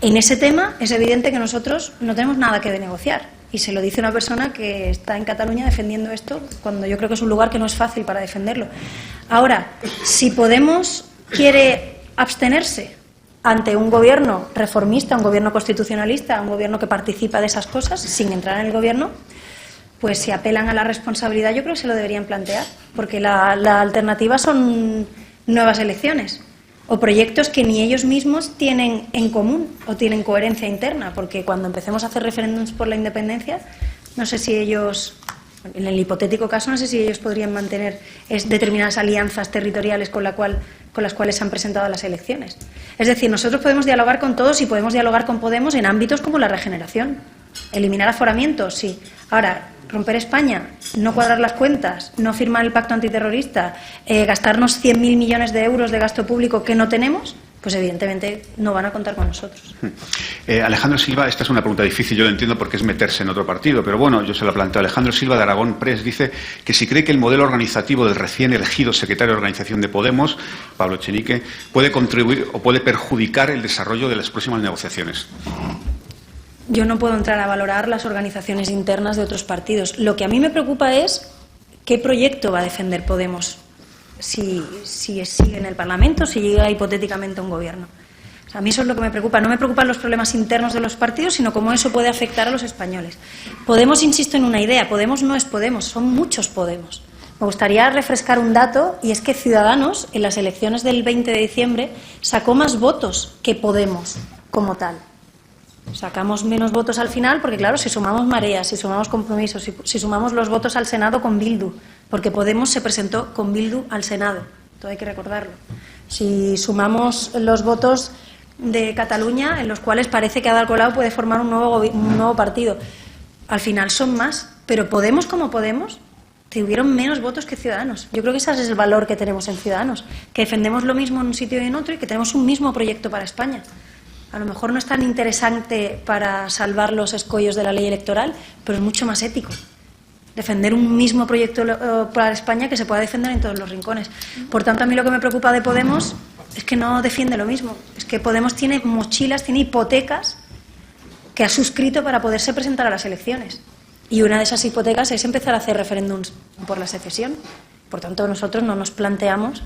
en ese tema es evidente que nosotros no tenemos nada que negociar. Y se lo dice una persona que está en Cataluña defendiendo esto, cuando yo creo que es un lugar que no es fácil para defenderlo. Ahora, si Podemos quiere abstenerse ante un gobierno reformista, un gobierno constitucionalista, un gobierno que participa de esas cosas, sin entrar en el gobierno, pues si apelan a la responsabilidad, yo creo que se lo deberían plantear, porque la alternativa son nuevas elecciones o proyectos que ni ellos mismos tienen en común o tienen coherencia interna, porque cuando empecemos a hacer referéndums por la independencia, no sé si ellos, en el hipotético caso, no sé si ellos podrían mantener determinadas alianzas territoriales con las cuales se han presentado a las elecciones. Es decir, nosotros podemos dialogar con todos y podemos dialogar con Podemos en ámbitos como la regeneración. Eliminar aforamientos, sí. Ahora, romper España, no cuadrar las cuentas, no firmar el pacto antiterrorista, gastarnos 100.000 millones de euros de gasto público que no tenemos, pues evidentemente no van a contar con nosotros. Alejandro Silva, esta es una pregunta difícil, yo lo entiendo porque es meterse en otro partido, pero bueno, yo se la planteo. Alejandro Silva, de Aragón Press, dice que si cree que el modelo organizativo del recién elegido secretario de Organización de Podemos, Pablo Echenique, puede contribuir o puede perjudicar el desarrollo de las próximas negociaciones. Yo no puedo entrar a valorar las organizaciones internas de otros partidos. Lo que a mí me preocupa es qué proyecto va a defender Podemos si sigue en el Parlamento, si llega hipotéticamente a un gobierno. O sea, a mí eso es lo que me preocupa. No me preocupan los problemas internos de los partidos, sino cómo eso puede afectar a los españoles. Podemos, insisto en una idea, Podemos no es Podemos, son muchos Podemos. Me gustaría refrescar un dato, y es que Ciudadanos, en las elecciones del 20 de diciembre, sacó más votos que Podemos como tal. Sacamos menos votos al final porque, claro, si sumamos mareas, si sumamos compromisos, si sumamos los votos al Senado con Bildu, porque Podemos se presentó con Bildu al Senado, todo hay que recordarlo. Si sumamos los votos de Cataluña, en los cuales parece que Ada Colau puede formar un nuevo partido, al final son más, pero Podemos como Podemos tuvieron menos votos que Ciudadanos. Yo creo que ese es el valor que tenemos en Ciudadanos, que defendemos lo mismo en un sitio y en otro y que tenemos un mismo proyecto para España. A lo mejor no es tan interesante para salvar los escollos de la ley electoral, pero es mucho más ético defender un mismo proyecto para España que se pueda defender en todos los rincones. Por tanto, a mí lo que me preocupa de Podemos es que no defiende lo mismo. Es que Podemos tiene mochilas, tiene hipotecas que ha suscrito para poderse presentar a las elecciones. Y una de esas hipotecas es empezar a hacer referéndums por la secesión. Por tanto, nosotros no nos planteamos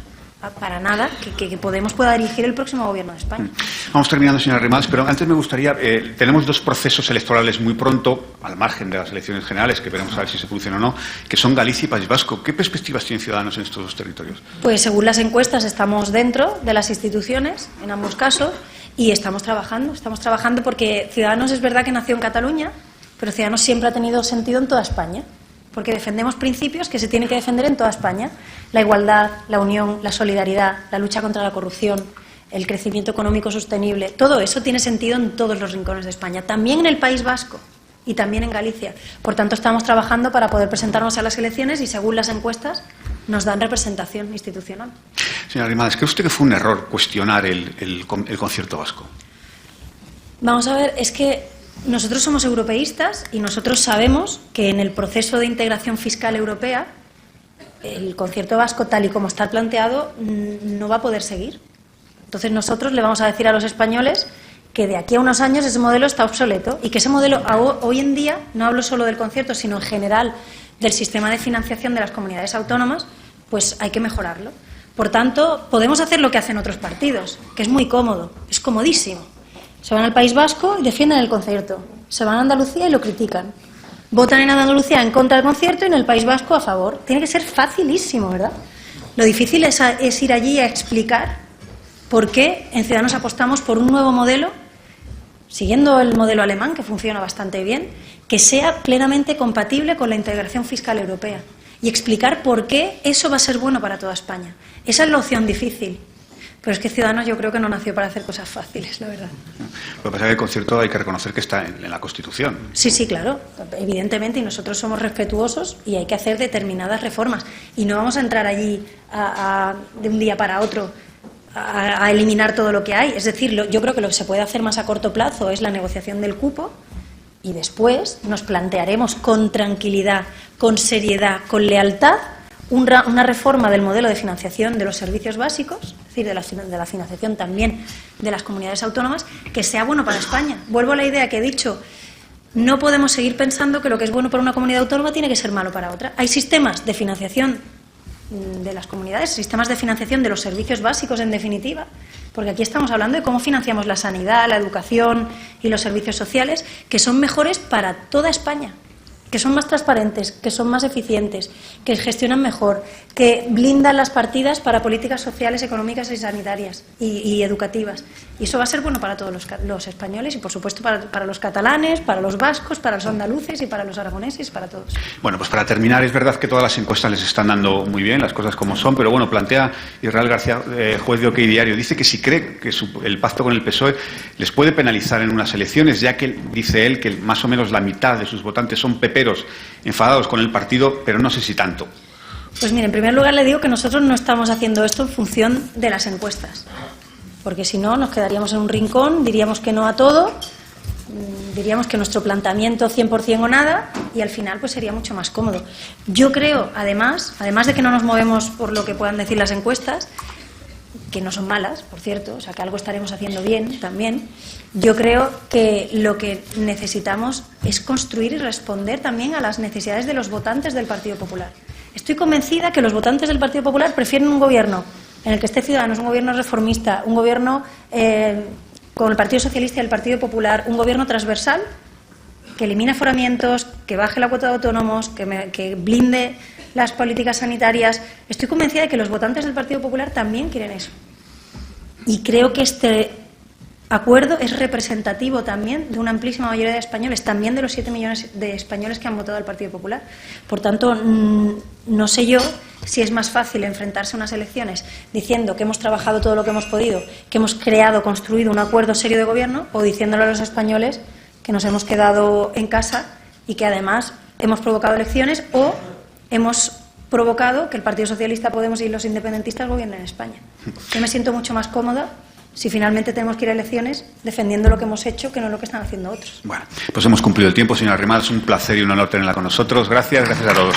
para nada que Podemos pueda dirigir el próximo gobierno de España. Vamos terminando, señora Arrimadas, pero antes me gustaría, tenemos dos procesos electorales muy pronto, al margen de las elecciones generales, que veremos a ver si se producen o no, que son Galicia y País Vasco. ¿Qué perspectivas tienen Ciudadanos en estos dos territorios? Pues según las encuestas estamos dentro de las instituciones, en ambos casos, y estamos trabajando porque Ciudadanos es verdad que nació en Cataluña, pero Ciudadanos siempre ha tenido sentido en toda España, porque defendemos principios que se tienen que defender en toda España: la igualdad, la unión, la solidaridad, la lucha contra la corrupción, el crecimiento económico sostenible. Todo eso tiene sentido en todos los rincones de España, también en el País Vasco y también en Galicia. Por tanto, estamos trabajando para poder presentarnos a las elecciones y, según las encuestas, nos dan representación institucional. Señora Arrimadas, ¿cree usted que fue un error cuestionar el concierto vasco? Vamos a ver, es que nosotros somos europeístas y nosotros sabemos que en el proceso de integración fiscal europea el concierto vasco, tal y como está planteado, no va a poder seguir. Entonces nosotros le vamos a decir a los españoles que de aquí a unos años ese modelo está obsoleto y que ese modelo hoy en día, no hablo solo del concierto, sino en general del sistema de financiación de las comunidades autónomas, pues hay que mejorarlo. Por tanto, podemos hacer lo que hacen otros partidos, que es muy cómodo, es comodísimo. Se van al País Vasco y defienden el concierto. Se van a Andalucía y lo critican. Votan en Andalucía en contra del concierto y en el País Vasco a favor. Tiene que ser facilísimo, ¿verdad? Lo difícil es ir allí a explicar por qué en Ciudadanos apostamos por un nuevo modelo, siguiendo el modelo alemán, que funciona bastante bien, que sea plenamente compatible con la integración fiscal europea. Y explicar por qué eso va a ser bueno para toda España. Esa es la opción difícil. Pero es que Ciudadanos yo creo que no nació para hacer cosas fáciles, la verdad. Lo que pasa es que el concierto hay que reconocer que está en la Constitución. Sí, sí, claro, evidentemente, y nosotros somos respetuosos y hay que hacer determinadas reformas. Y no vamos a entrar allí de un día para otro a eliminar todo lo que hay. Es decir, yo creo que lo que se puede hacer más a corto plazo es la negociación del cupo y después nos plantearemos con tranquilidad, con seriedad, con lealtad, una reforma del modelo de financiación de los servicios básicos, es decir, de la financiación también de las comunidades autónomas, que sea bueno para España. Vuelvo a la idea que he dicho, no podemos seguir pensando que lo que es bueno para una comunidad autónoma tiene que ser malo para otra. Hay sistemas de financiación de las comunidades, sistemas de financiación de los servicios básicos, en definitiva, porque aquí estamos hablando de cómo financiamos la sanidad, la educación y los servicios sociales, que son mejores para toda España, que son más transparentes, que son más eficientes, que gestionan mejor, que blindan las partidas para políticas sociales, económicas y sanitarias y educativas. Y eso va a ser bueno para todos los españoles y, por supuesto, para los catalanes, para los vascos, para los andaluces y para los aragoneses, para todos. Bueno, pues para terminar, es verdad que todas las encuestas les están dando muy bien, las cosas como son, pero bueno, plantea Israel García, juez de OK Diario, dice que si cree que el pacto con el PSOE les puede penalizar en unas elecciones, ya que, dice él, que más o menos la mitad de sus votantes son peperos enfadados con el partido, pero no sé si tanto. Pues mire, en primer lugar le digo que nosotros no estamos haciendo esto en función de las encuestas, porque si no nos quedaríamos en un rincón, diríamos que no a todo, diríamos que nuestro planteamiento 100% o nada, y al final pues sería mucho más cómodo. Yo creo, además de que no nos movemos por lo que puedan decir las encuestas, que no son malas, por cierto, o sea que algo estaremos haciendo bien también, yo creo que lo que necesitamos es construir y responder también a las necesidades de los votantes del Partido Popular. Estoy convencida que los votantes del Partido Popular prefieren un gobierno en el que esté Ciudadanos, un gobierno reformista, un gobierno con el Partido Socialista y el Partido Popular, un gobierno transversal que elimine aforamientos, que baje la cuota de autónomos, que blinde las políticas sanitarias. Estoy convencida de que los votantes del Partido Popular también quieren eso. Y creo que este acuerdo es representativo también de una amplísima mayoría de españoles, también de los 7 millones de españoles que han votado al Partido Popular. Por tanto, no sé yo si es más fácil enfrentarse a unas elecciones diciendo que hemos trabajado todo lo que hemos podido, que hemos construido un acuerdo serio de gobierno, o diciéndole a los españoles que nos hemos quedado en casa y que además hemos provocado elecciones o hemos provocado que el Partido Socialista, Podemos y los independentistas gobiernen en España. Yo me siento mucho más cómoda si finalmente tenemos que ir a elecciones defendiendo lo que hemos hecho que no lo que están haciendo otros. Bueno, pues hemos cumplido el tiempo, señora Arrimadas. Es un placer y un honor tenerla con nosotros. Gracias a todos.